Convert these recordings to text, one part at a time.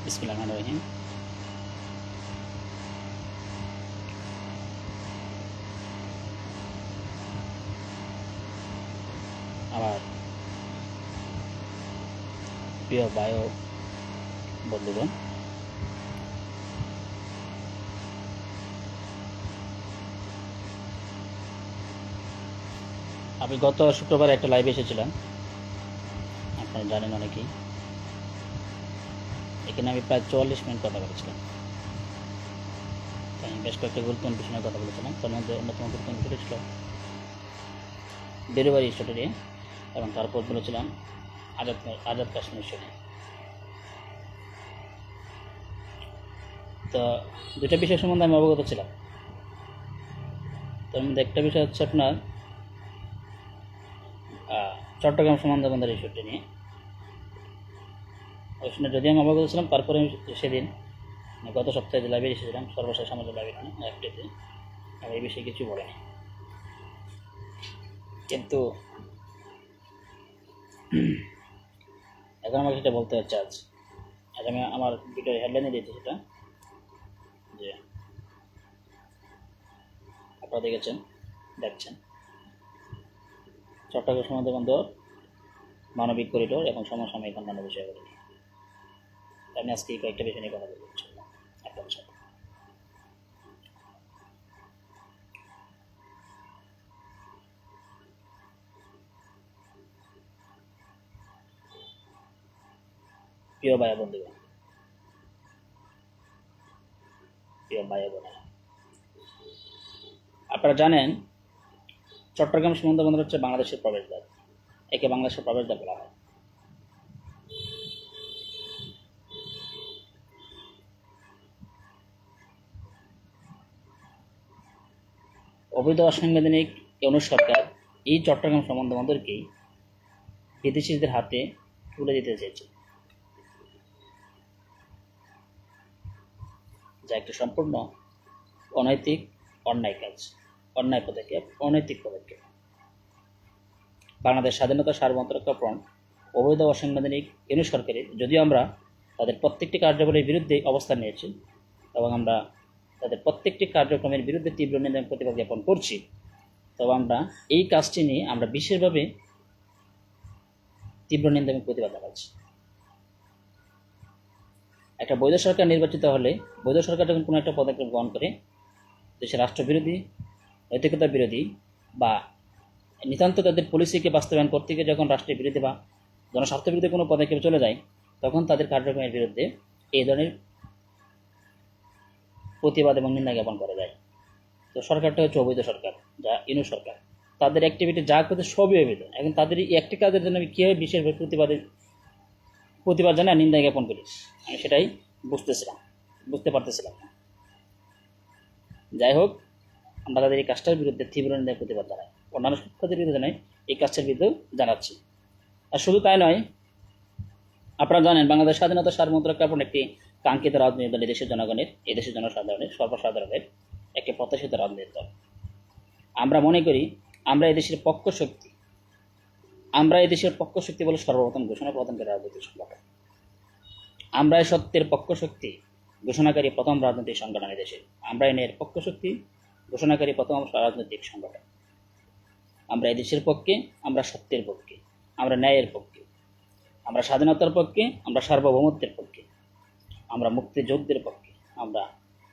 বিসমিল্লাহির রহমানির রহিম। আমার প্রিয় বায়ু বন্ধুগণ, আমি গত শুক্রবার একটা লাইভে এসেছিলাম, আপনারা জানেন অনেকেই। এখানে আমি প্রায় 44 মিনিট কথা বলেছিলাম। আমি বেশ কয়েকটা গুরুত্বপূর্ণ বিষয় নিয়ে কথা বলেছিলাম। তার মধ্যে অন্যতম গুরুত্বপূর্ণ বিষয় ছিল ডেলিভারি স্টোরি নিয়ে, এবং তারপর বলেছিলাম আজাদ কাশ্মীর নিয়ে। তো দুটা বিষয় সম্বন্ধে আমি অবগত ছিলাম। তার মধ্যে একটা বিষয় হচ্ছে আপনার চট্টগ্রাম সমন্বয় বন্দর ইস্যুটি নিয়ে। ওই সময় যদি আমি অবগত ছিলাম, তারপরে আমি সেদিন গত সপ্তাহে যে লাইব্রেরি এসেছিলাম, সর্বশেষ আমাদের লাইব্রেরি একটিতে, আমি এই বিষয়ে কিছু বলিনি। কিন্তু এখন আমাকে সেটা বলতে হচ্ছে। আজ আমি আমার ভিডিওর হেডলাইনে দিয়েছি সেটা, যে আপনারা দেখছেন চট্টগ্রাম সমুদ্র বন্দর মানবিক করিডোর এবং সমসাময়িক অন্যান্য বিষয়গুলি নিয়ে। আমি আজকে এই কয়েকটা বিষয় নিয়ে কথা বলতে আপনাদের সাথে। প্রিয় ভাই বন্ধুগণ, প্রিয় ভাই বোনেরা, আপনারা জানেন চট্টগ্রাম সমুদ্র বন্দর হচ্ছে বাংলাদেশের প্রবেশদ্বার। একে বাংলাদেশের প্রবেশদ্বার বলা হয়। অবৈধ অসাংবিধানিক ইউনূস সরকার এই চট্টগ্রাম সমুদ্র বন্দরকেই বিদেশিদের হাতে তুলে দিতে চেয়েছে, যা একটি সম্পূর্ণ অনৈতিক অন্যায় কাজ, অন্যায় পদক্ষেপ, অনৈতিক পদক্ষেপ। বাংলাদেশ স্বাধীনতা সার্বভৌমত্ব ফ্রন্ট অবৈধ অসাংবিধানিক ইউনূস সরকারের, যদিও আমরা তাদের প্রত্যেকটি কার্যাবলীর বিরুদ্ধে অবস্থান নিয়েছি এবং আমরা তাদের প্রত্যেকটি কার্যক্রমের বিরুদ্ধে তীব্র নিন্দা এবং প্রতিবাদ জ্ঞাপন করছি, তবে আমরা এই কাজটি নিয়ে আমরা বিশেষভাবে তীব্র নিন্দা এবং প্রতিবাদ জানাচ্ছি। একটা বৈধ সরকার নির্বাচিত হলে, বৈধ সরকার যখন কোনো একটা পদক্ষেপ গ্রহণ করে দেশের রাষ্ট্রবিরোধী, নৈতিকতা বিরোধী বা নিতান্ত তাদের পলিসিকে বাস্তবায়ন করতে গিয়ে যখন রাষ্ট্রের বিরুদ্ধে বা জনস্বার্থ বিরুদ্ধে কোনো পদক্ষেপ চলে যায়, তখন তাদের কার্যক্রমের বিরুদ্ধে এই ধরনের প্রতিবাদ এবং নিন্দা জ্ঞাপন করা যায়। তো সরকারটা হচ্ছে অবৈধ সরকার, যা ইউনূস সরকার। তাদের অ্যাক্টিভিটি যা করতে সবই অবৈধ। এখন তাদের এই একটি কাজের জন্য আমি কীভাবে বিশেষভাবে প্রতিবাদ জানাই, নিন্দা জ্ঞাপন করি, আমি সেটাই বুঝতে পারতেছিলাম না। যাই হোক, আমরা তাদের এই কাজটার বিরুদ্ধে তীব্র নিন্দা প্রতিবাদ জানাই, অন্যান্য কাজের বিরুদ্ধে জানাই, এই কাজটার বিরুদ্ধেও জানাচ্ছি। আর শুধু তাই নয়, আপনারা জানেন বাংলাদেশ স্বাধীনতা সার্বভৌমত্ব রক্ষার একটি কাঙ্ক্ষিত রাজনৈতিক দল, দেশের জনগণের, এই দেশের জনসাধারণের, সর্বসাধারণের একটি প্রত্যাশিত রাজনৈতিক দল। আমরা মনে করি আমরা এদেশের পক্ষ শক্তি বলে সর্বপ্রথম ঘোষণা প্রদানকারী রাজনৈতিক সংগঠন। আমরা এই সত্যের পক্ষ শক্তি ঘোষণাকারী প্রথম রাজনৈতিক সংগঠন এদেশে। আমরা এর পক্ষ শক্তি ঘোষণাকারী প্রথম রাজনৈতিক সংগঠন। আমরা এদেশের পক্ষে, আমরা সত্যের পক্ষে, আমরা ন্যায়ের পক্ষে, আমরা স্বাধীনতার পক্ষে, আমরা সার্বভৌমত্বের পক্ষে, আমরা মুক্তিযুদ্ধের পক্ষে। আমরা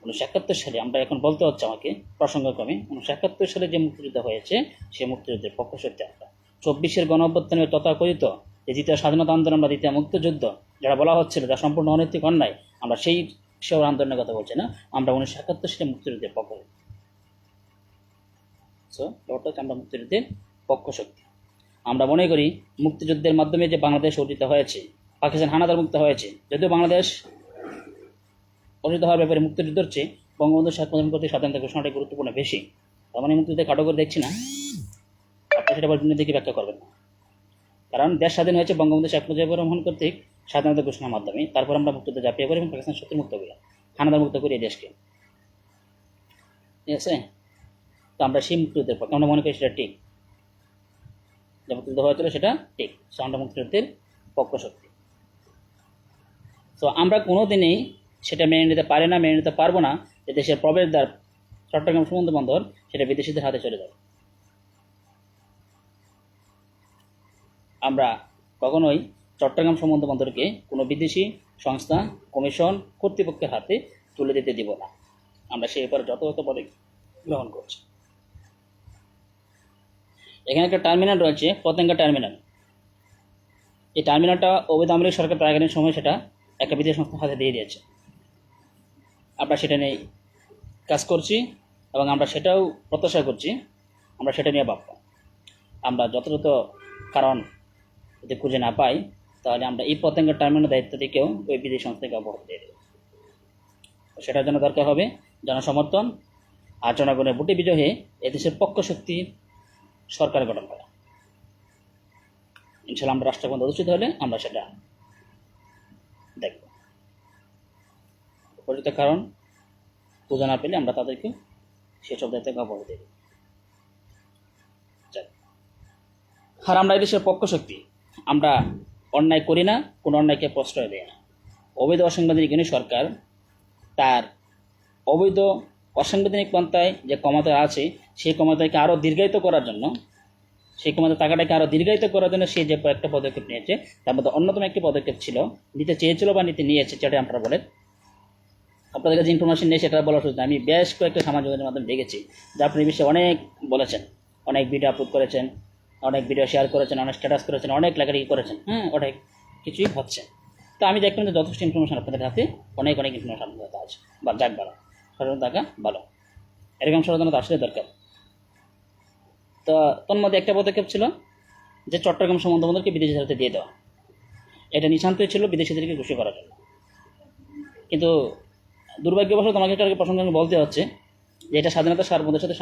1971 সালে, আমরা এখন বলতে হচ্ছে আমাকে প্রসঙ্গক্রমে, 1971 সালে যে মুক্তিযুদ্ধ হয়েছে সেই মুক্তিযুদ্ধের পক্ষ শক্তি আমরা। 24-এর গণঅভ্যুত্থানের তথাকথিত যে দ্বিতীয় স্বাধীনতা আন্দোলন বা দ্বিতীয় মুক্তিযুদ্ধ যেটা বলা হচ্ছিল, যা সম্পূর্ণ অনৈতিক অন্যায়, আমরা সেই আন্দোলনের কথা বলছি না, আমরা 1971 সালে মুক্তিযুদ্ধের পক্ষ। আমরা মুক্তিযুদ্ধের পক্ষ শক্তি। আমরা মনে করি মুক্তিযুদ্ধের মাধ্যমে যে বাংলাদেশ অর্জিত হয়েছে, পাকিস্তান হানাদার মুক্ত হয়েছে, যদিও বাংলাদেশ অর্জিত হওয়ার ব্যাপারে মুক্তিযুদ্ধের চেয়ে বঙ্গবন্ধু শেখ মুজিবুর রহমান কর্তৃক স্বাধীনতা ঘোষণাটাই গুরুত্বপূর্ণ বেশি। তার মানে মুক্তিযুদ্ধে কাটো করে দেখছি না, আপনি সেটা বিভিন্ন দিকে ব্যাখ্যা করবেন না। কারণ দেশ স্বাধীন হয়েছে বঙ্গবন্ধু শেখ মুজিবুর রহমান কর্তৃক স্বাধীনতা ঘোষণার মাধ্যমে, তারপর আমরা মুক্তিযুদ্ধ ঝাঁপিয়ে পড়ি এবং পাকিস্তান শক্তি মুক্ত করি, হানাদার মুক্ত করি এই দেশকে। ঠিক আছে? তো আমরা সেই মুক্তিযুদ্ধের পক্ষে, আমরা মনে করি সেটা ঠিক, যে মুক্তিযুদ্ধ হয়েছিল সেটা ঠিক। আমরা মুক্তিযুদ্ধের পক্ষ শক্তি। তো আমরা কোনো দিনই সেটা মেনে নিতে পারি না, মেনে নিতে পারবো না যে দেশের প্রবেশদ্বার চট্টগ্রাম সমুদ্র বন্দর সেটা বিদেশিদের হাতে চলে যাবে। আমরা কখনোই চট্টগ্রাম সমুদ্র বন্দরকে কোনো বিদেশি সংস্থা, কমিশন, কর্তৃপক্ষের হাতে তুলে দিতে দিব না। আমরা সেই ব্যাপারে যথাযথ পদক্ষেপ গ্রহণ করছি। এখানে একটা টার্মিনাল রয়েছে, পতেঙ্গা টার্মিনাল। এই টার্মিনালটা অবৈধ আওয়ামী লীগ সরকার থাকাকালীন সময় সেটা একটা বিদেশি সংস্থার হাতে দিয়ে দিয়েছে। আমরা সেটা নিয়ে কাজ করছি এবং আমরা সেটাও প্রত্যাশা করছি আমরা সেটা নিয়ে ভাবব। আমরা যথাযথ কারণ যদি খুঁজে না পাই তাহলে আমরা এই পতেঙ্গা টার্মিনাল দায়িত্ব থেকেও ওই বিদেশি সংস্থাকে অবগত দিয়ে দেব। সেটার জন্য দরকার হবে জনসমর্থন আর জনগণের ভোটে বিজয় হয়ে এদেশের পক্ষ শক্তি সরকার গঠন করা। ইনশাল্লাহ আমরা রাষ্ট্রপতি অধিষ্ঠিত হলে আমরা সেটা দেখব। উপযুক্ত কারণ খুঁজে না পেলে আমরা তাদেরকে সেসব দায়িত্ব অবগত দেব। আর আমরা এদেশের পক্ষ শক্তি, আমরা অন্যায় করি না, কোনো অন্যায়কে প্রশ্রয় দেয় না। অবৈধ অসাংবিধানিক সরকার তার অবৈধ অসাংবিধানিক পন্থায় যে ক্ষমতা আছে সেই ক্ষমতাকে আরও দীর্ঘায়িত করার জন্য, সেই ক্ষমতা টাকাটাকে আরও দীর্ঘায়িত করার জন্য সে যে একটা পদক্ষেপ নিয়েছে তার মধ্যে অন্যতম একটি পদক্ষেপ ছিল, নিতে চেয়েছিল বা নিতে নিয়েছে, সেটা আপনারা বলেন। আপনাদের কাছে ইনফরমেশন নিয়ে সেটা বলার সুযোগ আমি বেশ কয়েকটা সামাজিক যোগাযোগের মাধ্যমে দেখেছি যে আপনি এই বিষয়ে অনেক বলেছেন, অনেক ভিডিও আপলোড করেছেন, অনেক ভিডিও শেয়ার করেছেন, অনেক স্ট্যাটাস করেছেন, অনেক লেখালেখি করেছেন, অনেক কিছুই হচ্ছে। তো আমি দেখলাম যে যথেষ্ট ইনফরমেশন আপনাদের হাতে অনেক ইনফরমেশন আপনাদের হাতে আছে, বা যাক ভালো, সচেতন থাকা ভালো, এরকম সচেতনতা আসলে দরকার। তো তোর মধ্যে একটা পদক্ষেপ ছিল যে চট্টগ্রাম সমুদ্র বন্দরকে বিদেশিদের হাতে দিয়ে দেওয়া। এটা নিঃশান্তই ছিল বিদেশিদেরকে খুশি করার জন্য। কিন্তু দুর্ভাগ্যবশত তোমাকে একটা প্রসঙ্গে বলতে হচ্ছে যে এটা স্বাধীনতা সার্বভৌমত্বের সাথে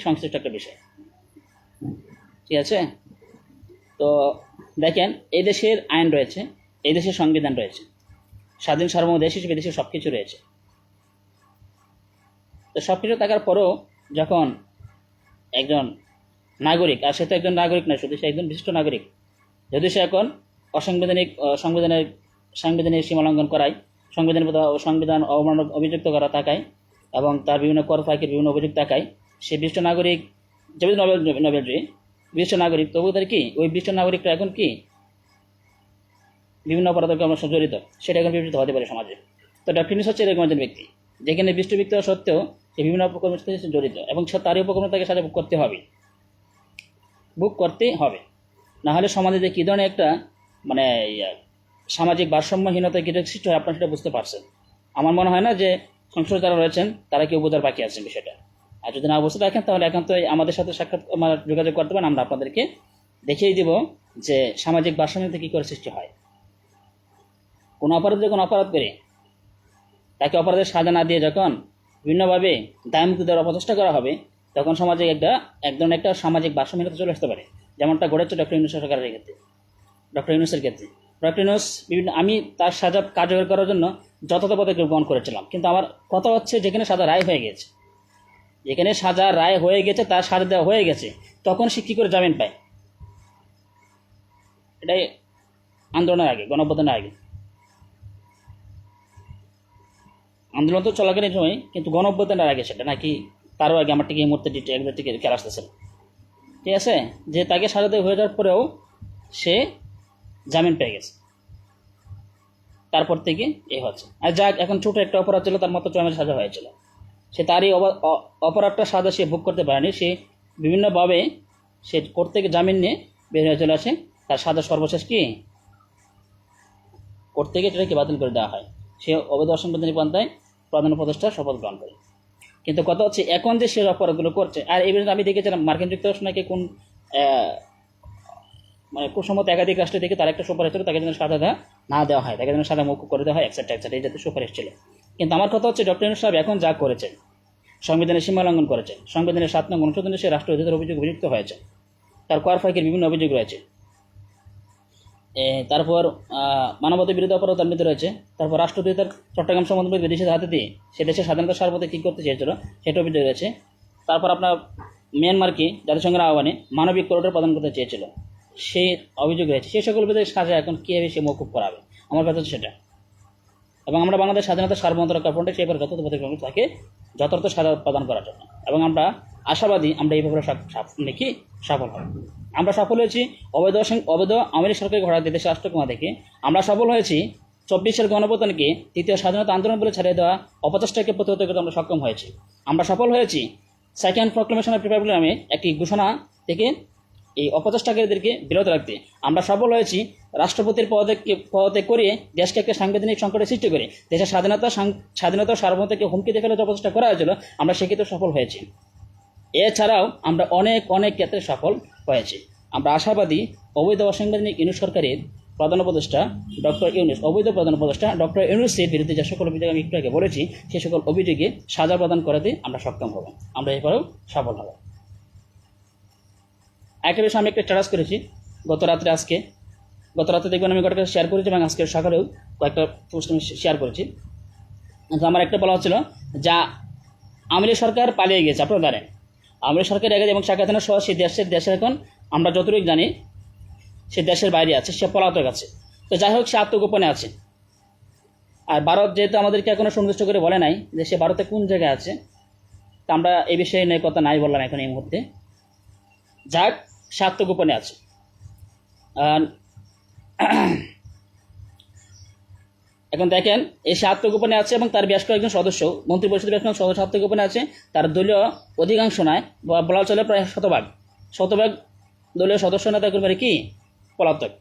সংশ্লিষ্ট একটা বিষয়। ঠিক আছে? তো দেখেন, এই দেশের আইন রয়েছে, এই দেশের সংবিধান রয়েছে, স্বাধীন সার্বভৌম দেশ হিসেবে দেশের সব কিছু রয়েছে। তো সব কিছু থাকার পরেও যখন একজন নাগরিক, আর সে তো একজন নাগরিক নয় শুধু, সে একজন বিশিষ্ট নাগরিক, যদি সে এখন সাংবিধানিক সীমা লঙ্ঘন করায়, সংবিধান অবমাননার অভিযুক্ত করা থাকায় এবং তার বিভিন্ন কর ফাঁকির বিভিন্ন অভিযোগ থাকায় সে বিশিষ্ট নাগরিক, যেমন নোবেলজয়ী বিশিষ্ট নাগরিক, তবু তার কি ওই বিশিষ্ট নাগরিকরা এখন কি বিভিন্ন অপরাধের কর্মের সাথে জড়িত, সেটা এখন বিবৃত হতে পারে সমাজে। তো ডক্টর ইউনূস হচ্ছে এরকম একজন ব্যক্তি যেখানে বিশিষ্ট ব্যক্তি হওয়া সত্ত্বেও সে বিভিন্ন অপকর্মের সাথে জড়িত এবং তারই উপকর্ম তাকে সাথে বুক করতে হবে। না হলে সমাজে যে কী ধরনের একটা মানে সামাজিক ভারসাম্যহীনতা কী সৃষ্টি হয় আপনারা সেটা বুঝতে পারছেন। আমার মনে হয় না যে সংসদ যারা রয়েছেন তারা কেউ বোঝার বাকি আছেন বিষয়টা। আর যদি না বুঝতে রাখেন তাহলে এখন তো আমাদের সাথে যোগাযোগ করতে পারেন, আমরা আপনাদেরকে দেখিয়ে দিব যে সামাজিক ভারসাম্যতা কী করে সৃষ্টি হয়। কোনো অপরাধ যখন অপরাধ করে তাকে অপরাধের সাজা না দিয়ে যখন বিভিন্নভাবে দায়মুক্তি দেওয়ার অপচেষ্টা করা হবে, তখন সমাজে এক ধরনের একটা সামাজিক ভারসাম্যহীনতা চলে আসতে পারে। যেমনটা ঘটেছে ডক্টর ইউনূস সরকারের ক্ষেত্রে, ডক্টর ইউনূসের ক্ষেত্রে। ডক্টর ইউনূস আমি তার সাজা কার্যকর করার জন্য যথাযথ পদক্ষেপ গ্রহণ করেছিলাম, কিন্তু আমার কথা হচ্ছে যেখানে সাজা রায় হয়ে গেছে, তার সাজা দেওয়া হয়ে গেছে, তখন সে কী করে জামিন পায়? এটাই আন্দোলনের আগে, গণঅভ্যুত্থানের আগে, আন্দোলন তো চলাকালীন সময়, কিন্তু গণঅভ্যুত্থানের আগে সেটা নাকি তারও আগে, আমার ঠিক এই মুহূর্তে খেয়াল আসতেছে। ঠিক আছে, যে তাকে সাজা দেওয়া হয়ে যাওয়ার পরেও সে জামিন পেয়ে গেছে, তারপর থেকে হচ্ছে। আর যাক, এখন ছোটো একটা অপরাধ ছিল, তার মতো 6 মাসের সাজা হয়েছিল, সে তারই অপরাধটা সাজা সে ভোগ করতে পারেনি, সে বিভিন্নভাবে সে কোর্ট থেকে জামিন নিয়ে বের হয়ে চলে আসে, তার সাজা সর্বশেষ কি কোর্ট থেকে সেটাকে বাতিল করে দেওয়া হয়, সে অবৈধ অসাংবিধানিক পন্থায় প্রধান উপদেষ্টার শপথ গ্রহণ করে। কিন্তু কথা হচ্ছে এখন যে সে অপরাধগুলো করছে, আর এই বিষয়ে আমি দেখেছিলাম মার্কিন যুক্তরাষ্ট্র নাকি কোন কুসম্মত একাধিক রাষ্ট্র থেকে তার একটা সুপারিশ ছিল, তাকে যেন সাজা না দেওয়া হয়, তাকে যেন সাজা মৌকুফ করে দেওয়া হয়, এক্সেট্রা এই জাতীয় সুপারিশ ছিল। কিন্তু আমার কথা হচ্ছে ডক্টর ইউনূস সাহেব এখন যা করেছেন, সংবিধানের সীমা লঙ্ঘন করেছেন, সংবিধানের 7 নং অনুচ্ছেদে সে রাষ্ট্রদ্রোহের অভিযুক্ত হয়েছে, তার কর ফাঁকির বিভিন্ন অভিযোগ রয়েছে, তারপর মানবতা বিরোধী অপরাধ তার মধ্যে রয়েছে, তারপর রাষ্ট্রদ্রোহিতার চট্টগ্রাম সমুদ্র বিদেশিদের হাতে দিয়ে সে দেশের স্বাধীনতা সার্বভৌমত্ব কী করতে চেয়েছিল সেটা অভিযোগ রয়েছে। তারপর আপনার মিয়ানমারকে জাতিসংঘের আহ্বানে মানবিক করিডোর প্রদান করতে চেয়েছিল, সেই অভিযোগ রয়েছে। সেই সকল বিধের সাজা এখন কীভাবে সে মৌকুফ করাবে? আমার কথা হচ্ছে সেটা। এবং আমরা বাংলাদেশ স্বাধীনতা সার্বভৌমত্ব রক্ষা ফ্রন্টে সেই যথাযথ পদক্ষেপ তাকে যথার্থ সাজা প্রদান করার জন্য, এবং আমরা আশাবাদী আমরা এই ব্যাপারে নাকি সফল হব। আমরা সফল হয়েছি অবৈধ আওয়ামী লীগ সরকারকে হঠাৎ দেশের রাষ্ট্রকুমার থেকে। আমরা সফল হয়েছি 24-এর গণঅভ্যুত্থানকে তৃতীয় স্বাধীনতা আন্দোলন বলে ছাড়িয়ে দেওয়া অপচেষ্টাকে প্রতিহত করতে আমরা সক্ষম হয়েছি। আমরা সফল হয়েছি সেকেন্ড প্রক্লেমেশন অফ রিপাবলিক নামে একটি ঘোষণা থেকে এই অপচেষ্টাকারীদেরকে বিরত রাখতে। আমরা সফল হয়েছি রাষ্ট্রপতির পদত্যাগ করিয়ে দেশকে একটা সাংবিধানিক সংকটের সৃষ্টি করে দেশের স্বাধীনতা সার্বভৌমত্বকে হুমকি দিয়ে ফেলে অপচেষ্টা করা হয়েছিল, আমরা সেক্ষেত্রে সফল হয়েছি। এছাড়াও আমরা অনেক ক্ষেত্রে সফল হয়েছি। আমরা আশাবাদী অবৈধ অসাংবিধানিক ইউনূস সরকারের প্রধান উপদেষ্টা ডক্টর ইউনূস, অবৈধ প্রধান উপদেষ্টা ডক্টর ইউনূসের বিরুদ্ধে যে সকল অভিযোগ আমি একটু আগে বলেছি, সে সকল অভিযোগে সাজা প্রদান করাতে আমরা সক্ষম হব, আমরা এরপরেও সফল হব। একটা বিষয় আমি একটা স্ট্যাটাস করেছি গত রাত্রে দেখবেন আমি কয়েকটা শেয়ার করেছি, এবং আজকে সকালেও কয়েকটা পোস্ট আমি শেয়ার করেছি। আমার একটা বলা হচ্ছিল যা আওয়ামী লীগ সরকার পালিয়ে গেছে, আপনারা জানেন আওয়ামী লীগ সরকার আগে এবং শেখ হাসিনা সহ সেই দেশের এখন আমরা যতটুকু জানি সে দেশের বাইরে আছে, সে পলাতক আছে। তো যাই হোক, সে আত্মগোপনে আছে। আর ভারত যেহেতু আমাদেরকে এখনো সন্তুষ্ট করে বলে নাই যে সে ভারতে কোন জায়গায় আছে, তা আমরা এই বিষয়ে নিয়ে কথা নাই বললাম এখন এই মুহূর্তে। যাক, সে আত্মগোপনে আছে। এখন দেখেন এই সে আত্মগোপনে আছে, এবং তার বেশ কয়েকজন সদস্য মন্ত্রিপরিষদের বেশ কয়েকজন সদস্য আত্মগোপনে আছে। তার দলীয় অধিকাংশ নয়, বলা চলে প্রায় শতভাগ দলীয় সদস্য নেতা কর্মীরা কি পলাতক,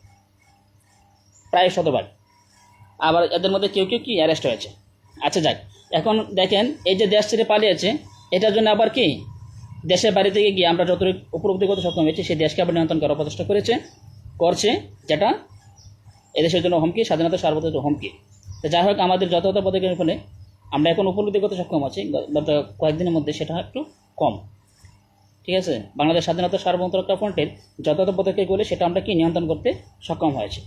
প্রায় শতভাগ। আবার এদের মধ্যে কেউ কি অ্যারেস্ট হয়েছে। আচ্ছা যাক, এখন দেখেন এই যে দেশ ছেড়ে পালিয়েছে, এটার জন্য আবার কি দেশের বাড়ি থেকে গিয়ে আমরা যতটুকু উপলব্ধি করতে সক্ষম হয়েছি, সেই দেশকে আবার নিয়ন্ত্রণ করার প্রচেষ্টা করছে, যেটা এদেশের জন্য হুমকি, স্বাধীনতা সার্বভৌমত্বের জন্য হুমকি। তো যাই হোক, আমাদের যথাযথ পদক্ষেপের ফলে আমরা এখন উপলব্ধি করতে সক্ষম আছি, গত কয়েকদিনের মধ্যে সেটা একটু কম। ঠিক আছে, বাংলাদেশ স্বাধীনতা সার্বভৌমত্ব রক্ষা ফ্রন্টের যথাযথ পদক্ষেপগুলি সেটা আমরা কি নিয়ন্ত্রণ করতে সক্ষম হয়েছি।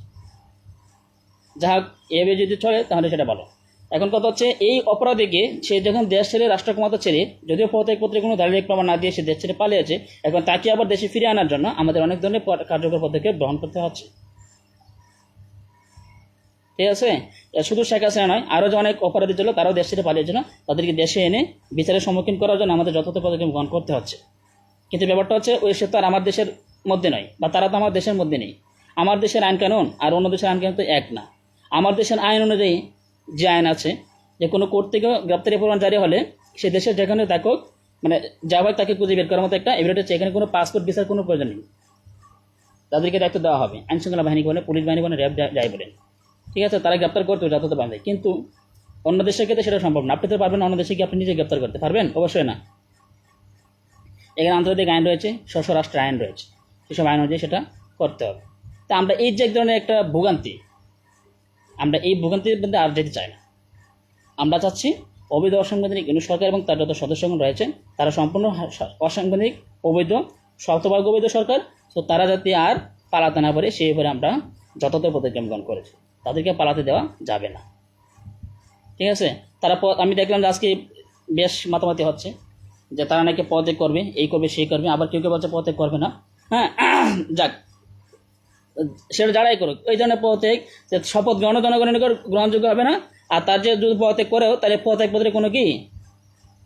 যাই হোক, এভাবে যদি চলে তাহলে সেটা ভালো। এখন কথা হচ্ছে, এই অপরাধীকে সে যখন দেশ ছেড়ে রাষ্ট্রক্ষমতা ছেড়ে, যদিও পদত্যাগপত্রে কোনো দালিলিক প্রমাণ না দিয়ে সে দেশ ছেড়ে পালিয়েছে, এখন তাকে আবার দেশে ফিরে আনার জন্য আমাদের অনেক ধরনের কার্যকর পদক্ষেপ গ্রহণ করতে হচ্ছে। ঠিক আছে, শুধু শেখ হাসিনা নয়, আরও যে অনেক অপরাধী ছিল তারাও দেশ ছেড়ে পালিয়েছিল, তাদেরকে দেশে এনে বিচারের সম্মুখীন করার জন্য আমাদের যথাযথ পদক্ষেপ গ্রহণ করতে হচ্ছে। কিন্তু ব্যাপারটা হচ্ছে, ওই সে তো আর আমার দেশের মধ্যে নয়, বা তারা তো আমার দেশের মধ্যে নেই। আমার দেশের আইন কানুন আর অন্য দেশের আইন কানুন তো এক না। আমার দেশের আইন অনুযায়ী যে আইন আছে, যে কোনো কোর্ট থেকে গ্রেপ্তারি পরোয়ানা জারি হলে সে দেশের যেখানে থাকুক, মানে যা হয় তাকে খুঁজে বের করার মতো একটা এভিডেন্স হচ্ছে, এখানে কোনো পাসপোর্ট ভিসার কোনো প্রয়োজন নেই। তাদেরকে দায়িত্ব দেওয়া হবে, আইন শৃঙ্খলা বাহিনী বলে, পুলিশ বাহিনী বলে, র্যাব যাই বলেন। ঠিক আছে, তারা গ্রেপ্তার করতে যথাযথ পারবে। কিন্তু অন্য দেশের ক্ষেত্রে সেটা সম্ভব না। আপনি তো পারবেন অন্য দেশে কি আপনি নিজে গ্রেপ্তার করতে পারবেন? অবশ্যই না। এখানে আন্তর্জাতিক আইন রয়েছে, স্বরাষ্ট্রের আইন রয়েছে, সেসব আইন অনুযায়ী সেটা করতে হবে। তা আমরা এই যে এক ধরনের একটা ভোগান্তি, আমরা এই ভোগান্তির মধ্যে আর যেতে চাই না। আমরা চাচ্ছি অবৈধ অসাংবিধানিক ইউনূস সরকার এবং তার যত সদস্যগণ রয়েছেন তারা সম্পূর্ণ অসাংবিধানিক, অবৈধ, শতভাগ অবৈধ সরকার। তো তারা যাতে আর পালাতে না পারে সেই ব্যাপারে আমরা যথাযথ পদক্ষেপ গ্রহণ করেছি। তাদেরকে পালাতে দেওয়া যাবে না। ঠিক আছে, তারা আমি দেখলাম যে আজকে বেশ মাতামাতি হচ্ছে যে তারা নাকি পদত্যাগ করবে, এই করবে, সেই করবে, আবার কেউ বলছে পদত্যাগ করবে না। হ্যাঁ, যাক, সেটা যারাই করুক, ওই ধরনের পদত্যাগ যে শপথ গ্রহণ জনগণের নিকট গ্রহণযোগ্য হবে না। আর তার যে যদি পদত্যাগ করেও, তাহলে পদত্যাগপত্রে কোনো কি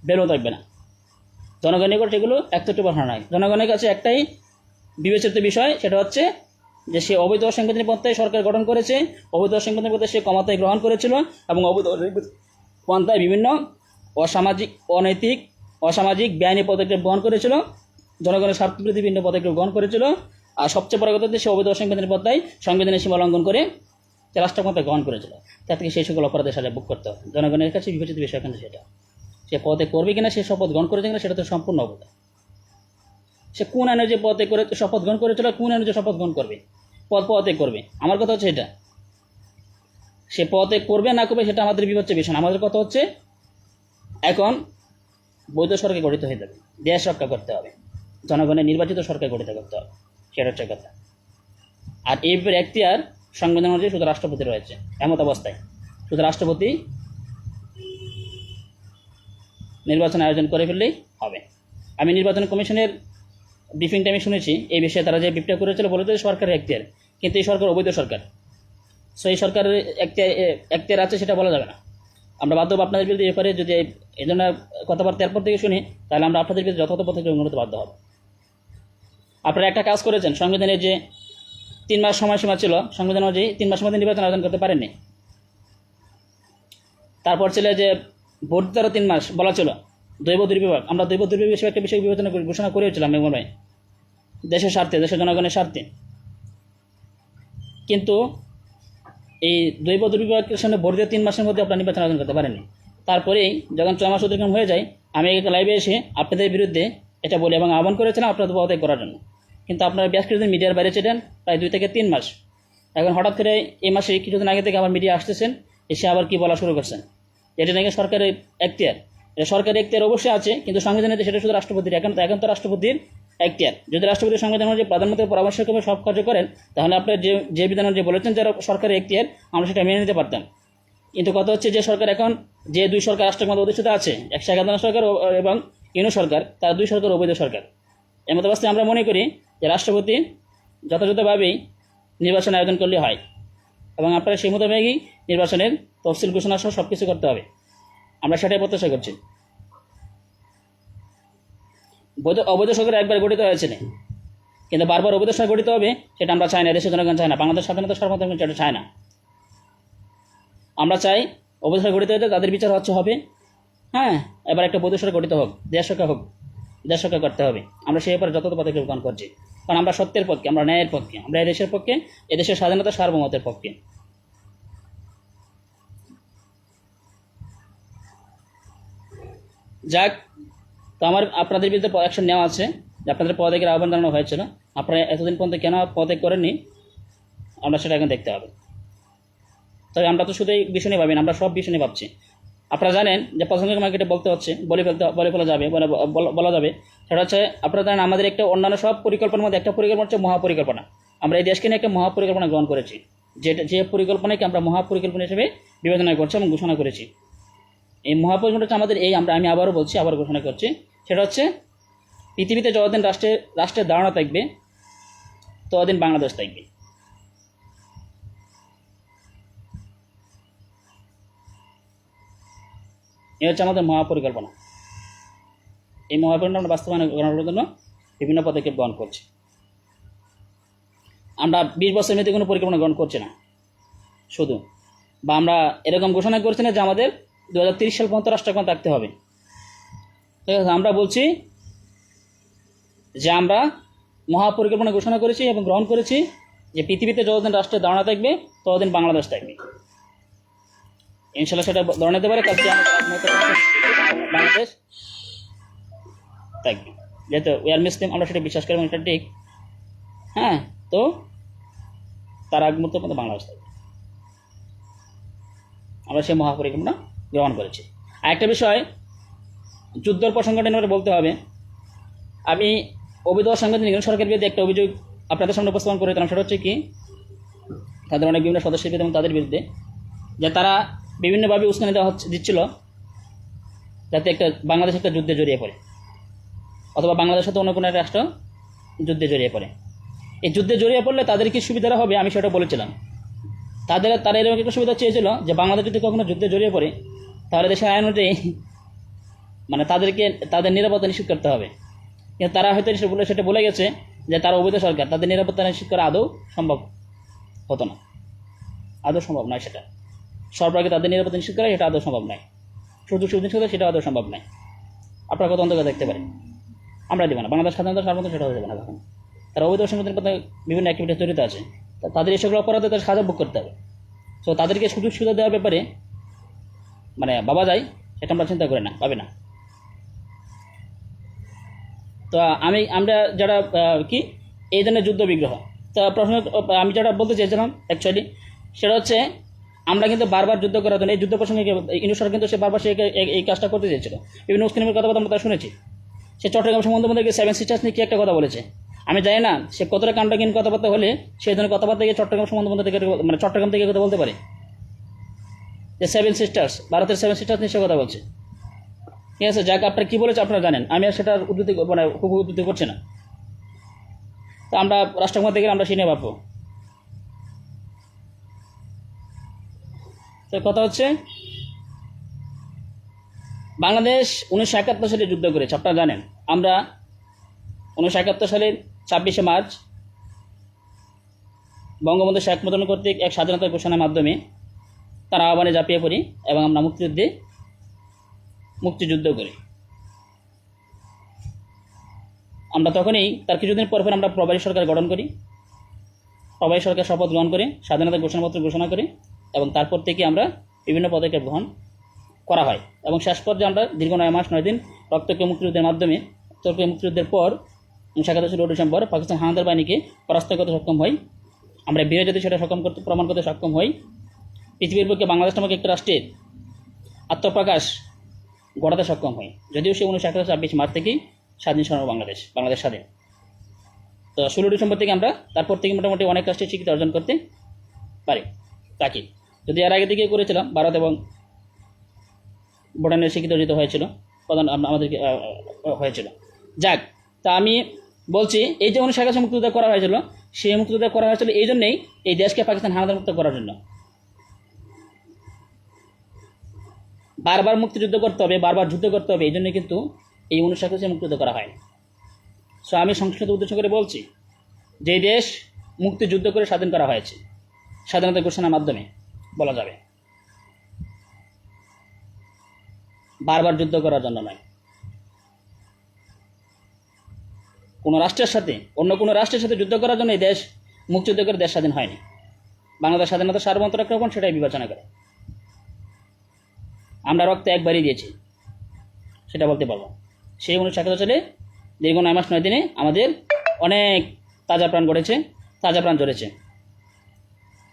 বেরো থাকবে না। জনগণের নিকট সেগুলো একটু পাঠানো নয়। জনগণের কাছে একটাই বিবেচিত বিষয়, সেটা হচ্ছে যে সে অবৈধ অসাংবিধানিক পন্থায় সরকার গঠন করেছে, অবৈধ অসাংবিধানিক পন্থায় সে ক্ষমতায় গ্রহণ করেছিল, এবং অবৈধ পন্থায় বিভিন্ন অনৈতিক, অসামাজিক, বেআইনি পদক্ষেপ গ্রহণ করেছিল, জনগণের স্বার্থবিরোধী বিভিন্ন পদক্ষেপ গ্রহণ করেছিল। আর সবচেয়ে বড় কথা হচ্ছে সে অবৈধ অসাংবিধানিক পন্থায় সংবিধানের সীমা লঙ্ঘন করে সে রাষ্ট্রক্ষমতা গ্রহণ করেছিল। তার থেকে সেই সকল অপরাধের সাজা ভোগ করতে হবে। জনগণের কাছে বিবেচিত বিষয় কিন্তু সেটা, সে পদে করবে কিনা, সে শপথ গ্রহণ করেছে কিনা, সেটা তো সম্পূর্ণ অবৈধ। সে কোন আইনে যে পদে করে শপথ গ্রহণ করেছিল, কোন আইনে যে শপথ গ্রহণ করবে, পদত্যাগ করবে, আমার কথা হচ্ছে এটা। সে পদত্যাগ করবে না করবে সেটা আমাদের বিবেচ্য বিষয়। আমাদের কথা হচ্ছে এখন বৈধ সরকার গঠিত হয়ে যাবে, দেশ রক্ষা করতে হবে, জনগণের নির্বাচিত সরকার গঠিত করতে হবে, সেটা হচ্ছে কথা। আর এই ব্যাপারে এখতিয়ার সংবিধান অনুযায়ী শুধু রাষ্ট্রপতি রয়েছে। এমত অবস্থায় শুধু রাষ্ট্রপতি নির্বাচন আয়োজন করে ফেললেই হবে। আমি নির্বাচন কমিশনের ব্রিফিংটা আমি শুনেছি এই বিষয়ে, তারা যে ব্রিফটা করেছিল বলেছে সরকারের এখতিয়ার, কিন্তু এই সরকার অবৈধ সরকার। সো এই সরকারের এখতিয়ার আছে সেটা বলা যাবে না। আমরা বাধ্য হব আপনাদের বিরুদ্ধে এরপরে যদি এই ধরনের কথাবার্তা এরপর থেকে শুনি, তাহলে আমরা আপনাদের বিরুদ্ধে যথাযথ পদক্ষেপ গ্রহণ করতে বাধ্য হব। আপনারা একটা কাজ করেছেন, সংবিধানের যে 3 মাস সময়সীমা ছিল, সংবিধান অনুযায়ী 3 মাসের মধ্যে নির্বাচন আয়োজন করতে পারেননি। তারপর ছিল যে ভোট দিতে 3 মাস বলা ছিল, দৈব দুর্বিভাগ। আমরা দৈব দুর্বিভাগ হিসেবে একটা বিষয় বিবেচনা ঘোষণা করেছিলাম মেমন ভাই, দেশের স্বার্থে, দেশের জনগণের স্বার্থে। কিন্তু এই দৈব দুর্বিভাগের সামনে ভোট দিয়ে 3 মাসের মধ্যে আপনারা নির্বাচন আয়োজন করতে পারেননি। তারপরেই যখন 6 মাস অতিক্রম হয়ে যায়, আমি একটা লাইভে এসে আপনাদের বিরুদ্ধে এটা বলি এবং আহ্বান করেছিলাম আপনাদের পদত্যাগ করার জন্য। কিন্তু আপনারা বেশ কিছুদিন মিডিয়ার বাইরে ছিলেন, প্রায় 2 থেকে 3 মাস। এখন হঠাৎ করে এই মাসে কিছুদিন আগে থেকে আবার মিডিয়া আসতেছেন, এসে আবার কি বলা শুরু করছেন, এটা নাকি সরকারের এখতিয়ার। এটা সরকারের এখতিয়ার অবশ্যই আছে, কিন্তু সংবিধানে সেটা শুধু রাষ্ট্রপতির। এখন তো রাষ্ট্রপতির এখতিয়ার। যদি রাষ্ট্রপতির সংবিধান অনুযায়ী প্রধানমন্ত্রীর পরামর্শক্রমে সব কার্য করেন, তাহলে আপনারা যে বিধান যে বলেছেন যারা সরকারের এখতিয়ার, আমরা সেটা মেনে নিতে পারতাম। কিন্তু কথা হচ্ছে যে সরকার এখন যে 2 সরকার রাষ্ট্রের মধ্যে অধিষ্ঠিত আছে, 151 সরকার এবং ইউনিট সরকার, তার 2 সরকার অবৈধ সরকার। এর মতো অবস্থায় আমরা মনে করি যে রাষ্ট্রপতি যথাযথভাবেই নির্বাচন আয়োজন করলে হয় এবং আপনারা সেই মোতাবেকই নির্বাচনের তফসিল ঘোষণা সহ সব কিছু করতে হবে। আমরা সেটাই প্রত্যাশা করছি। অবৈধ সরকার একবার গঠিত হয়েছে, কিন্তু বারবার অবৈধ সরকার গঠিত হবে সেটা আমরা চাই না, দেশের জনগণ চায় না, বাংলাদেশ স্বাধীনতা সার্বভৌমত্ব সেটা চায় না। আমরা চাই অবৈধ সরকার গঠিত হতে তাদের বিচার হবে। হ্যাঁ, এবার একটা বৈধ সরকার গঠিত হোক, দেশ সরকার করতে হবে। আমরা সেই ব্যাপারে যথাযথ পদক্ষেপ গ্রহণ করছি, কারণ আমরা সত্যের পক্ষে, আমরা ন্যায়ের পক্ষে, আমরা দেশের পক্ষে, এদেশের স্বাধীনতা সার্বভৌমত্বের পক্ষে। যাক, তো আমার আপনাদের বিরুদ্ধে অ্যাকশন নেওয়া আছে, যে আপনাদের পদত্যাগের আহ্বান জানানো হয়েছিল, আপনারা এতদিন পর্যন্ত কেন পদত্যাগ করেননি আমরা সেটা এখন দেখতে হবে। তবে আমরা তো শুধু এই বিষয় নিয়ে ভাবি না, আমরা সব বিষয় নিয়ে ভাবছি। আপনারা জানেন যে প্রাসঙ্গিক মার্কেটে বলতে হচ্ছে, বলা যাবে সেটা হচ্ছে, আপনারা জানেন আমাদের একটা অন্যান্য সব পরিকল্পনার মধ্যে একটা পরিকল্পনা হচ্ছে মহাপরিকল্পনা। আমরা এই দেশকে নিয়ে একটা মহাপরিকল্পনা গ্রহণ করেছি, যে পরিকল্পনাকে আমরা মহাপরিকল্পনা হিসেবে বিবেচনা করছি এবং ঘোষণা করেছি। এই মহাপরিকল্পনা হচ্ছে আমাদের আমি আবারও বলছি, আবার ঘোষণা করছি, সেটা হচ্ছে পৃথিবীতে যতদিন রাষ্ট্রের ধারণা থাকবে ততদিন বাংলাদেশ থাকবে। এই হচ্ছে আমাদের মহাপরিকল্পনা। এই মহাপরিকল্পনা আমরা বাস্তবায়ন করার জন্য বিভিন্ন পদক্ষেপ গ্রহণ করছি। আমরা 20 বছরের মধ্যে কোনো পরিকল্পনা গ্রহণ করছি না শুধু, বা আমরা এরকম ঘোষণা করছি না যে আমাদের 2030 সাল পর্যন্ত রাষ্ট্রক্ষমতা থাকতে হবে। ঠিক আছে, আমরা বলছি যে আমরা মহাপরিকল্পনা ঘোষণা করেছি এবং গ্রহণ করেছি যে পৃথিবীতে যতদিন রাষ্ট্রের ধারণা থাকবে ততদিন বাংলাদেশ থাকবে। ইনশাল্লাহ সেটা ধরে নিতে পারে কালকে আমাদের বাংলাদেশ থাকবে, যেহেতু উই আর মুসলিম, আমরা সেটা বিশ্বাস করি এবং এটা ঠিক। হ্যাঁ, তো তার আগ মুহূর্ত পর্যন্ত বাংলাদেশ থাকবে, আমরা সেই মহাপরিকল্পনা গ্রহণ করেছি। আরেকটা বিষয়, যুদ্ধের প্রসঙ্গটা বলতে হবে। আমি অবৈধ সাংগঠনিক সরকারের বিরুদ্ধে একটা অভিযোগ আপনাদের সামনে উপস্থাপন করেছিলাম, সেটা হচ্ছে কি, তাদের অনেক বিভিন্ন সদস্যের বিরুদ্ধে এবং তাদের বিরুদ্ধে, যে তারা বিভিন্নভাবে উস্কানি দিচ্ছিল যাতে বাংলাদেশ একটা যুদ্ধে জড়িয়ে পড়ে, অথবা বাংলাদেশের সাথে অন্য কোনো একটা রাষ্ট্র যুদ্ধে জড়িয়ে পড়ে। এই যুদ্ধে জড়িয়ে পড়লে তাদের কি সুবিধা হবে আমি সেটা বলেছিলাম। তারা এরকম একটা সুবিধা চেয়েছিল যে বাংলাদেশ যদি কখনো যুদ্ধে জড়িয়ে পড়ে তাহলে দেশের আইন অনুযায়ী তাদের নিরাপত্তা নিশ্চিত করতে হবে। কিন্তু তারা হয়তো সেটা বলে গেছে যে তারা অবৈধ সরকার, তাদের নিরাপত্তা নিশ্চিত করা আদৌ সম্ভব হতো না, আদৌ সম্ভব নয়। সেটা সরকারকে তাদের নিরাপত্তা নিশ্চিত করা এটা আদৌ সম্ভব নয়, সুযোগ সুবিধা সেটা আদৌ সম্ভব নয়। আপনারা কত অন্তর্গত দেখতে পারেন, আমরা দেবো না। বাংলাদেশ স্বাধীনতা সার্বভৌমত্ব সেটা হয়ে যাবে না। তখন তারা অবৈধ সংগঠনের কথা বিভিন্ন অ্যাক্টিভিটি জড়িত আছে, তাদের এসব অপরাধে তাদের সাজা ভোগ করতে হবে। সো তাদেরকে সুযোগ সুবিধা দেওয়ার ব্যাপারে ভাবা যায়, সেটা আমরা চিন্তা করি না, পাবে না। তো আমরা যারা কি এই ধরনের যুদ্ধ বিগ্রহ, তা প্রশ্ন আমি যেটা বলতে চেয়েছিলাম অ্যাকচুয়ালি সেটা হচ্ছে, আমরা কিন্তু বারবার যুদ্ধ করার জন্য এই যুদ্ধ প্রসঙ্গে ইনুসার কিন্তু সে বারবার সে এই কাজটা করতে চেয়েছিল। বিভিন্ন উস্কানির কথা আমরা তা শুনেছি। সে চট্টগ্রাম সম্বন্ধে 7 সিস্টার্স নিয়ে কি একটা কথা বলেছে, আমি জানি না সে কতটা কাণ্ডজ্ঞান কথাবার্তা হলে সেই ধরনের কথাবার্তা গিয়ে চট্টগ্রাম সম্বন্ধে থেকে চট্টগ্রাম থেকে কথা বলতে পারে যে 7 সিস্টার্স, ভারতের 7 সিস্টার্স নিয়ে সে কথা বলছে। ঠিক আছে, যাকে আপনারা কী বলেছে আপনারা জানেন, আমি আর সেটার উদ্ধৃতি খুব উদ্ধৃতি করছি না। তো আমরা রাষ্ট্রক্ষমতা থেকে আমরা সিনে ভাববো। তো কথা হচ্ছে বাংলাদেশ 1971 সালে যুদ্ধ করেছে, আপনারা জানেন। আমরা 1971 সালের 26শে মার্চ বঙ্গবন্ধু শেখ মুজিবুর রহমান কর্তৃক এক স্বাধীনতা ঘোষণার মাধ্যমে তার আহ্বানে ঝাঁপিয়ে পড়ি এবং আমরা মুক্তিযুদ্ধ করি। আমরা তখনই তার কিছুদিন পর আমরা প্রবাসী সরকার গঠন করি, প্রবাসী সরকার শপথ গ্রহণ করে স্বাধীনতা ঘোষণাপত্র ঘোষণা করি এবং তারপর থেকে আমরা বিভিন্ন পদক্ষেপ গ্রহণ করা হয় এবং শেষ পর্যায়ে আমরা দীর্ঘ 9 মাস 9 দিন রক্তক্ষয়ী মুক্তিযুদ্ধের মাধ্যমে মুক্তিযুদ্ধের পর 1971 ডিসেম্বর পাকিস্তান হানাদার বাহিনীকে পরাস্ত করতে সক্ষম হই। আমরা বিজয় যদি সেটা প্রমাণ করতে সক্ষম হই। পৃথিবীর বুকে বাংলাদেশ নামক একটা রাষ্ট্রের আত্মপ্রকাশ গড়াতে সক্ষম হই, যদিও সে 1971 26 মার্চ থেকেই স্বাধীন বাংলাদেশ স্বাধীন। তো 16 ডিসেম্বর থেকে আমরা তারপর থেকে মোটামুটি অনেক রাষ্ট্রের স্বীকৃতি অর্জন করতে পারি তাকে, যদি এর আগে থেকে করেছিলাম ভারত এবং ভুটানের স্বীকৃতি অর্জিত হয়েছিল আমাদেরকে হয়েছিল। যাক, তা আমি বলছি এই যে 1971 মুক্তিযুদ্ধ করা হয়েছিল, সেই মুক্তিযুদ্ধ করা হয়েছিল এই জন্যেই এই দেশকে পাকিস্তান হানাদার মুক্ত করার জন্য। বারবার মুক্তিযুদ্ধ করতে হবে, বারবার যুদ্ধ করতে হবে, এই জন্য কিন্তু এই 1971 মুক্তিযুদ্ধ করা হয়। সো আমি সংস্কৃত উদ্দেশ্য করে বলছি যে দেশ মুক্তিযুদ্ধ করে স্বাধীন করা হয়েছে, স্বাধীনতা ঘোষণার মাধ্যমে বলা যাবে, বারবার যুদ্ধ করার জন্য নয়। কোনো রাষ্ট্রের সাথে অন্য কোনো রাষ্ট্রের সাথে যুদ্ধ করার জন্য এই দেশ মুক্তিযুদ্ধ করে দেশ স্বাধীন হয়নি। বাংলাদেশ স্বাধীনতা সার্বভৌমত্ব রক্ষণ সেটাই বিবেচনা করে। আমরা রক্ত একবারই দিয়েছি, সেটা বলতে পারবো। সেই 1971 সালে দীর্ঘ 9 মাস 9 দিনে আমাদের অনেক তাজা প্রাণ গড়েছে, তাজা প্রাণ ঝরেছে।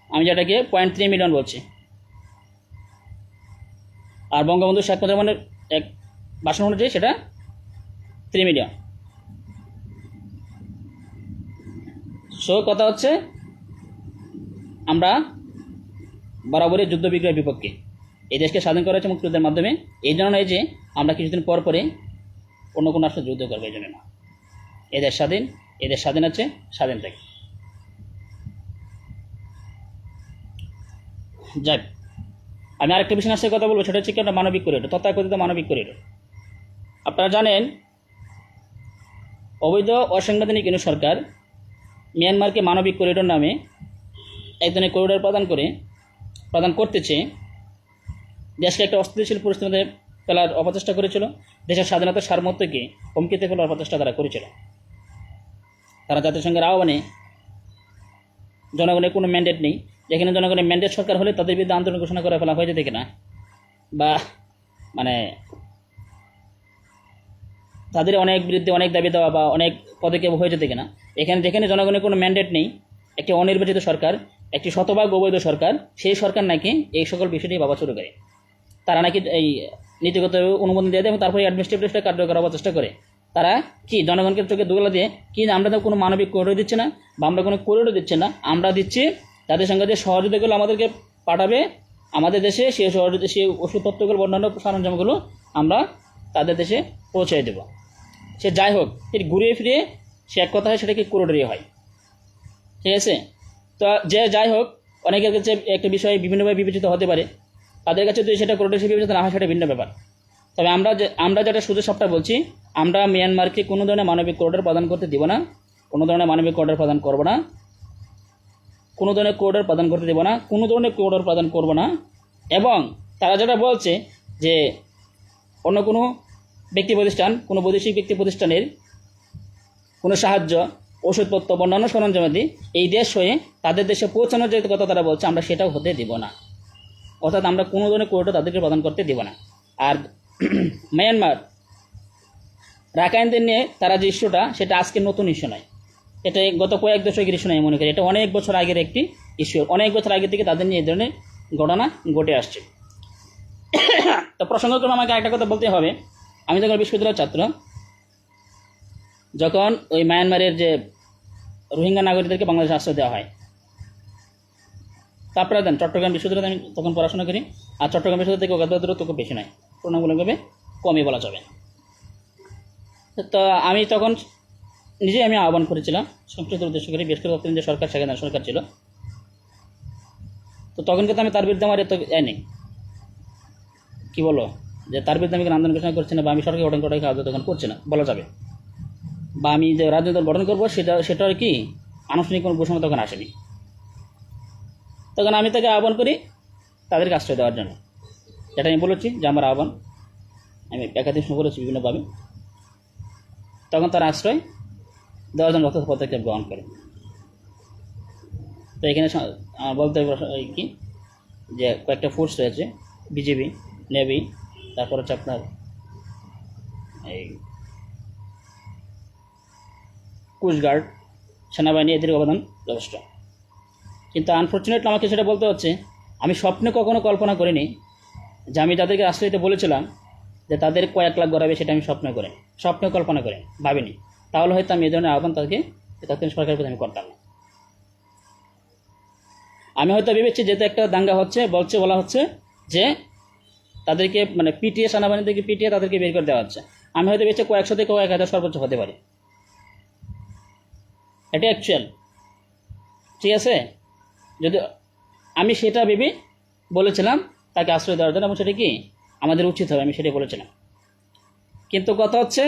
আমি যেটাকে 0.3 মিলিয়ন বলছি। আর বঙ্গবন্ধু শেখ মুজিবুর রহমানের এক ভাষণ অনুযায়ী সেটা 3 মিলিয়ন। সো কথা হচ্ছে আমরা বরাবরই যুদ্ধ বিগ্রহের বিপক্ষে। এই দেশকে স্বাধীন করা হয়েছে মুক্তিযুদ্ধের মাধ্যমে, এই জন্য নয় যে আমরা কিছুদিন পর পরে অন্য কোনো রাষ্ট্র যুদ্ধ করবে, এই জন্য না। এদেশ স্বাধীন, এদেশ স্বাধীন আছে, স্বাধীন থাকে। যাই, আমি আরেকটা বিষয় নিয়ে কথা বলবো, সেটা হচ্ছে কি একটা মানবিক করিডোর, তথাকথিত মানবিক করিডোর। আপনারা জানেন অবৈধ অসাংবিধানিক কোনো সরকার মিয়ানমারকে মানবিক করিডোর নামে এক ধরনের করিডোর প্রদান করতেছে। দেশকে একটা অস্থিতিশীল পরিস্থিতিতে ফেলার অপচেষ্টা করেছিল, দেশের স্বাধীনতার সার্বভৌমত্বকে হুমকিতে ফেলার অপচেষ্টা তারা করেছিল। তারা জাতিসংঘের আহ্বানে, জনগণের কোনো ম্যান্ডেট নেই, যেখানে জনগণের ম্যান্ডেট সরকার হলে তাদের বিরুদ্ধে আন্দোলন ঘোষণা করে ফেলা হয়ে যেত কিনা, বা মানে তাদের অনেক বিরুদ্ধে অনেক দাবি দেওয়া বা অনেক পদক্ষেপ হয়ে যেত কিনা। এখানে যেখানে জনগণের কোনো ম্যান্ডেট নেই, একটি অনির্বাচিত সরকার, একটি শতভাগ অবৈধ সরকার, সেই সরকার নাকি এই সকল বিষয়টি ভাবা শুরু করে। তারা নাকি এই নীতিগত অনুমোদন দিয়ে দেয় এবং তারপরে অ্যাডমিনিস্ট্রেটিভ কার্যকর করার চেষ্টা করে। তারা কি জনগণকে চোখে দোলা দিয়ে কি আমরা তো কোনো মানবিক করিডোর দিচ্ছে না, বা আমরা কোনো করিডোর দিচ্ছে না, আমরা দিচ্ছি তাদের সঙ্গে যে সহযোগিতাগুলো আমাদেরকে পাঠাবে আমাদের দেশে, সেই সহযোগিতা, সেই ওষুধপত্রগুলো, অন্যান্য সরঞ্জামগুলো আমরা তাদের দেশে পৌঁছে দেবো। সে যাই হোক, এর ঘুরিয়ে ফিরিয়ে সে এক কথা হয় সেটাকে করিডোরই হয়, ঠিক আছে। তো যে যাই হোক, অনেকের কাছে একটা বিষয় বিভিন্নভাবে বিবেচিত হতে পারে, তাদের কাছে যদি সেটা করিডোর হিসেবে বিবেচিত না হয় সেটা ভিন্ন ব্যাপার। তবে আমরা যেটা শুধু সবটা বলছি, আমরা মিয়ানমারকে কোনো ধরনের মানবিক করিডোর প্রদান করতে দিব না, কোনো ধরনের মানবিক করিডোর প্রদান করব না, কোনো ধরনের করিডোর প্রদান করতে দেব না, কোনো ধরনের করিডোর প্রদান করব না। এবং তারা যেটা বলছে যে অন্য কোনো ব্যক্তি প্রতিষ্ঠান, কোনো বৈদেশিক ব্যক্তি প্রতিষ্ঠানের কোনো সাহায্য, ওষুধপত্র, অন্যান্য সরঞ্জামাদি এই দেশ হয়ে তাদের দেশে পৌঁছানোর যে কথা তারা বলছে, আমরা সেটাও হতে দেব না। অর্থাৎ আমরা কোনো ধরনের করিডোর তাদেরকে প্রদান করতে দেব না। আর মিয়ানমার রাখাইনদের নিয়ে তারা যে ইস্যুটা, সেটা আজকে নতুন ইস্যু নয়, এটা গত কয়েক দশকের ইস্যু নয় মনে করি, এটা অনেক বছর আগের একটি ইস্যু। অনেক বছর আগে থেকে তাদের নিয়ে এই ধরনের ঘটনা ঘটে আসছে। তো প্রসঙ্গক্রমে আমাকে একটা কথা বলতে হবে, আমি যখন বিশ্ববিদ্যালয়ের ছাত্র, যখন ওই মায়ানমারের যে রোহিঙ্গা নাগরিকদেরকে বাংলাদেশে আশ্রয় দেওয়া হয়, তারপরে দেন চট্টগ্রাম বিশ্ববিদ্যালয়ে আমি তখন পড়াশোনা করি। আর চট্টগ্রাম বিশ্ববিদ্যালয় থেকে ওখানে দূরত্ব খুব বেশি নয়, তুলনামূলকভাবে কমই বলা যাবে। তো আমি তখন নিজেই আমি আহ্বান করেছিলাম সংস্কৃত উদ্দেশ্য করে, বেশ করে যে সরকার, সেখানে সরকার ছিল, তো তখন কিন্তু আমি তার বিরুদ্ধে আমার এত নেই কী বলো যে তার বিরুদ্ধে আমি আন্দোলন ঘোষণা করছি না বা আমি সরকার গঠন করার কাজ তখন করছি না বলা যাবে, বা আমি যে রাজনৈতিক দল গঠন করবো সেটার কি আনুষ্ঠানিক কোনো ঘোষণা তখন আসেনি। তখন আমি তাকে আহ্বান করি তাদেরকে আশ্রয় দেওয়ার জন্য, যেটা আমি বলেছি যে আমার আহ্বান আমি একাধিক সময় করেছি বিভিন্নভাবে। তখন তার আশ্রয় দেওয়ার জন্য যথাযথ পদক্ষেপ গ্রহণ করে। তো এখানে বলতে কি যে কয়েকটা ফোর্স রয়েছে, বিজিবি, নেভি, তারপর হচ্ছে আপনার এই কোস্টগার্ড, সেনাবাহিনী, এদের অবদান যথেষ্ট। কিন্তু আনফর্চুনেটলি আমাকে সেটা বলতে হচ্ছে আমি স্বপ্নে কখনো কল্পনা করিনি যে আমি যাদেরকে আশ্রয় দিতে বলেছিলাম যে তাদের কয়েক লাখ গড়াবে, সেটা আমি স্বপ্নে কল্পনা করি ভাবিনি। তাহলে হয়তো আমি এই ধরনের আহ্বান তাদেরকে সরকারের প্রতি আমি করতাম না। আমি হয়তো ভেবেছি যেহেতু একটা দাঙ্গা হচ্ছে বলা হচ্ছে যে তাদেরকে মানে পিটিএ, সেনাবাহিনী থেকে পিটিএ তাদেরকে বের করে দেওয়া হচ্ছে, আমি হয়তো ভেবেছি কয়েকশো থেকে কয়েক হাজার সর্বোচ্চ হতে পারে, এটা অ্যাকচুয়াল। ঠিক আছে, যদি আমি সেটা ভেবে বলেছিলাম তাকে আশ্রয় দেওয়ার জন্য, এবং সেটা কি আমাদের উচিত হবে, আমি সেটাই বলেছিলাম। কিন্তু কথা হচ্ছে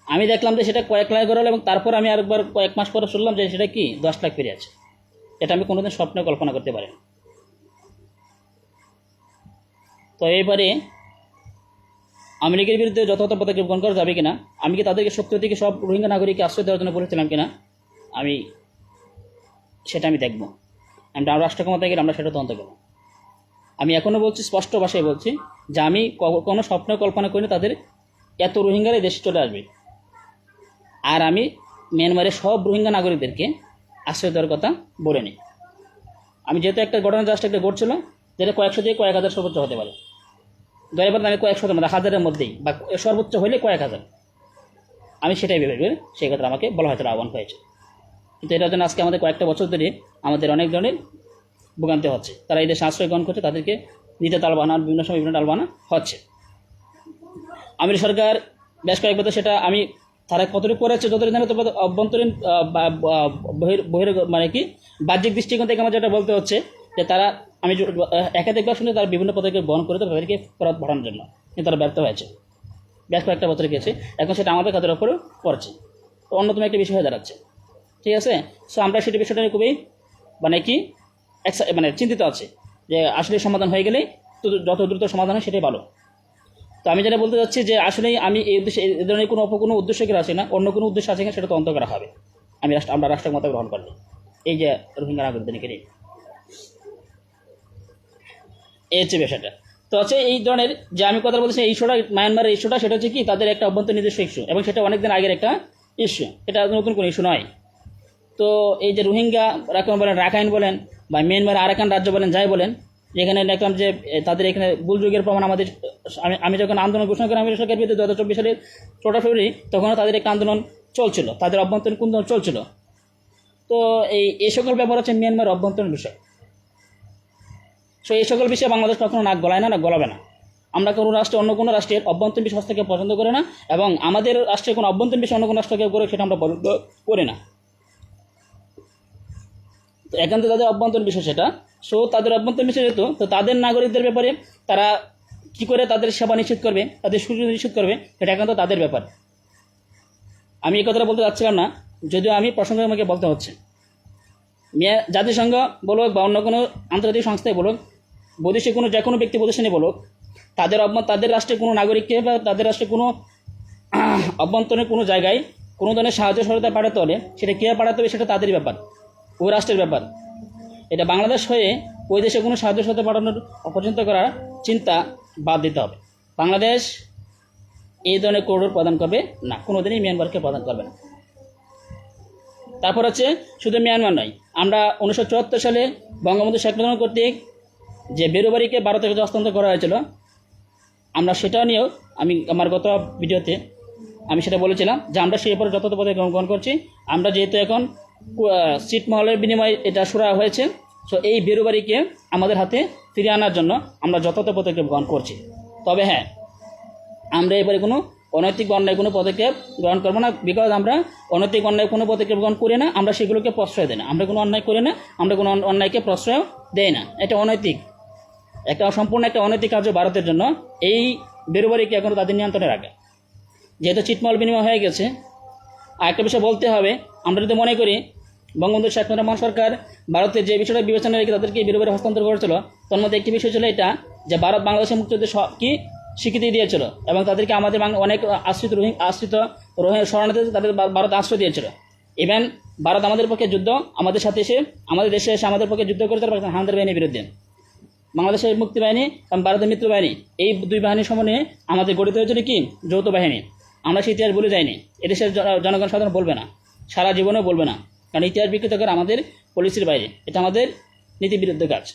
আমি দেখলাম যে সেটা কয়েক লাখ গড়ালো, এবং তারপর আমি আরেকবার কয়েক মাস পরে শুনলাম যে সেটা কি 10 লাখ পেরিয়ে আছে। এটা আমি কোনোদিন স্বপ্নে কল্পনা করতে পারিনি। তো এবারে আওয়ামী লীগের বিরুদ্ধে যথাযথ পদক্ষেপ গ্রহণ করা যাবে কিনা, আমি কি তাদেরকে সত্যি থেকে সব রোহিঙ্গা নাগরিককে আশ্রয় দেওয়ার জন্য বলেছিলাম কিনা, সেটা আমি দেখব। আমরা রাষ্ট্র ক্ষমতায় গেলে আমরা সেটা তদন্ত করব। আমি এখনও বলছি, স্পষ্ট ভাষায় বলছি যে আমি কোনো স্বপ্ন কল্পনা করিনি তাদের এত রোহিঙ্গারা দেশে চলে আসবে, আর আমি মিয়ানমারের সব রোহিঙ্গা নাগরিকদেরকে আশ্রয় দেওয়ার কথা বলিনি। আমি যেহেতু একটা ঘটনা জাস্ট একটা ঘটছিল যেটা কয়েকশো থেকে কয়েক হাজার সর্বোচ্চ হতে পারে, দয়া আমি কয়েকশোর মধ্যে হাজারের মধ্যেই বা সর্বোচ্চ হলে কয়েক হাজার, আমি সেটাই ভেবে সেই কথা আমাকে বলা হয়তো আহ্বান হয়েছে। কিন্তু এটার জন্য আজকে আমাদের কয়েকটা বছর ধরে আমাদের অনেক ধরনের ভোগান্তি হচ্ছে। তারা এই দেশে আশ্রয় গ্রহণ করছে, তাদেরকে নিতে তালবানা, বিভিন্ন সময় বিভিন্ন টালবানা হচ্ছে। আমির সরকার বেশ কয়েক বছর সেটা আমি তারা কতটুকু করেছে যতটুকু জানে, তবে অভ্যন্তরীণ বহির মানে কি বাহ্যিক দৃষ্টিকোণ থেকে আমার যেটা বলতে হচ্ছে যে তারা আমি একাধিকবার শুনে তারা বিভিন্ন পদক্ষেপ গ্রহণ করে তাদেরকে ফেরত পাঠানোর জন্য, কিন্তু তারা ব্যর্থ হয়েছে। বেশ কয়েকটা বছর গেছে, এখন সেটা আমাদের কাদের ওপরেও পড়ছে, তো অন্যতম একটা বিষয় হয়ে দাঁড়াচ্ছে। ঠিক আছে, সো আমরা সেটা বিষয়টা খুবই মানে কি চিন্তিত আছে যে আসলে সমাধান হয়ে গেলে তো যত দ্রুত সমাধান হয় সেটাই ভালো। তো আমি যেটা বলতে চাচ্ছি যে আসলেই আমি এই উদ্দেশ্যে এই ধরনের কোনো উদ্দেশ্য করে আসি না, অন্য কোনো উদ্দেশ্য আছে কিনা সেটা তদন্ত করা হবে আমরা রাষ্ট্রের মতো গ্রহণ করলে এই যে রোহিঙ্গা নাগরিকদেরকে নিয়ে, এই হচ্ছে বিষয়টা। তো হচ্ছে এই ধরনের যে আমি কথা বলছি এই ইস্যুটা, মায়ানমারের ইস্যুটা, সেটা হচ্ছে কি তাদের একটা অভ্যন্তরীণ নিজস্ব ইস্যু, এবং সেটা অনেকদিন আগের একটা ইস্যু, এটা নতুন কোনো ইস্যু নয়। তো এই যে রোহিঙ্গা বলেন, রাখাইন বলেন, বা মিয়ানমার আরাকান রাজ্য বলেন, যাই বলেন, যেখানে দেখলাম যে তাদের এখানে বুলযোগের প্রমাণ আমাদের আমি যখন আন্দোলন ঘোষণা করি আওয়ামী সরকারের বিরুদ্ধে 2024 সালের 4 ফেব্রুয়ারি, তখনও তাদের একটা আন্দোলন চলছিল, তাদের অভ্যন্তরীণ আন্দোলন চলছিল। তো এই সকল ব্যাপার হচ্ছে মিয়ানমার অভ্যন্তরীণ বিষয়। সো এই সকল বিষয়ে বাংলাদেশ কখনো নাক গলায় না, গলাবে না। আমরা কোনো রাষ্ট্রে অন্য কোনো রাষ্ট্রের অভ্যন্তরীণ বিষয় হস্তক্ষেপ পছন্দ করে না, এবং আমাদের রাষ্ট্রের কোনো অভ্যন্তরীণ বিষয় অন্য কোনো হস্তক্ষেপ করে সেটা আমরা পছন্দ করি না। তো এখান থেকে তাদের অভ্যন্তরীণ বিষয় সেটা, সো তাদের অভ্যন্তরীণ বিষয় যেহেতু, তো তাদের নাগরিকদের ব্যাপারে তারা কী করে তাদের সেবা নিশ্চিত করবে, তাদের সুযোগ নিশ্চিত করবে, সেটা একান্ত তাদের ব্যাপার। আমি এই কথাটা বলতে চাচ্ছিলাম না, যদিও আমি প্রসঙ্গে আমাকে বলতে হচ্ছে। জাতিসংঘ বলুক বা অন্য কোনো আন্তর্জাতিক সংস্থায় বলুক, বৈদেশিক কোনো যে কোনো ব্যক্তি প্রতিষ্ঠানে বলুক, তাদের রাষ্ট্রের কোনো নাগরিককে বা তাদের রাষ্ট্রের কোনো অভ্যন্তরীণ কোনো জায়গায় কোনো ধরনের সাহায্য সহায়তা পাঠাতে হলে সেটা কীভাবে পাঠাতে হবে সেটা তাদের ব্যাপার, ওই রাষ্ট্রের ব্যাপার। এটা বাংলাদেশ হয়ে ওই দেশে কোনো সাহায্য সহায়তা পাঠানোর অপছন্দ করার চিন্তা বাদ দিতে হবে। বাংলাদেশ এই ধরনের করিডোর প্রদান করবে না, কোনোদিনই মিয়ানমারকে প্রদান করবে না। তারপর হচ্ছে শুধু মিয়ানমার নয়, আমরা 1974 সালে বঙ্গবন্ধু শেখ মুজিবুর রহমান কর্তৃক যে বেরুবাড়িকে ভারতের কাছে হস্তান্তর করা হয়েছিল, আমরা সেটা নিয়েও আমি আমার গত ভিডিওতে আমি সেটা বলেছিলাম যে আমরা সেই ব্যাপারে যথাযথ পদক্ষেপ গ্রহণ করছি। আমরা যেহেতু এখন ছিটমহলের বিনিময়ে এটা শুরু হয়েছে, সো এই বেরুবাড়িকে আমাদের হাতে ফিরিয়ে আনার জন্য আমরা যথাযথ পদক্ষেপ গ্রহণ করছি। তবে হ্যাঁ, আমরা এবারে কোনো অনৈতিক অন্যায় কোনো পদক্ষেপ গ্রহণ করবো না, বিকজ আমরা অনৈতিক অন্যায় কোনো পদক্ষেপ গ্রহণ করি না, আমরা সেগুলোকে প্রশ্রয় দিই না, আমরা কোনো অন্যায় করি না, আমরা কোনো অন্যায়কে প্রশ্রয় দেই না। এটা অনৈতিক, সম্পূর্ণ একটা অনৈতিক কার্য ভারতের জন্য এই বেরোবারিকে এখনও তাদের নিয়ন্ত্রণে রাখে। যেহেতু ছিটমহল বিনিময় হয়ে গেছে, আর একটা বিষয় বলতে হবে, আমরা যদি মনে করি বঙ্গবন্ধু শেখ মুজিবুর রহমান সরকার ভারতের যে বিষয়টা বিবেচনা রেখে তাদেরকে বেরোবারি হস্তান্তর করেছিল, তার মধ্যে একটি বিষয় ছিল এটা যে ভারত বাংলাদেশের মুক্তিযুদ্ধের কি স্বীকৃতি দিয়েছিল এবং তাদেরকে আমাদের অনেক আশ্রিত শরণার্থী তাদের ভারত আশ্রয় দিয়েছিল। ইভেন ভারত আমাদের পক্ষে যুদ্ধ আমাদের সাথে এসে আমাদের দেশে এসে আমাদের পক্ষে যুদ্ধ করেছে হানাদার বাহিনীর বিরুদ্ধে। বাংলাদেশের মুক্তি বাহিনী এবং ভারতের মিত্র বাহিনী, এই দুই বাহিনীর সমন্বয়ে আমাদের গঠিত হয়েছিল কি যৌথ বাহিনী। আমরা সেই ইতিহাস ভুলে যাইনি, এদেশের জনগণ সাধারণ বলবে না, সারা জীবনেও বলবে না, কারণ ইতিহাস বিকৃত করে আমাদের পলিসির বাইরে, এটা আমাদের নীতিবিরুদ্ধ কাজ।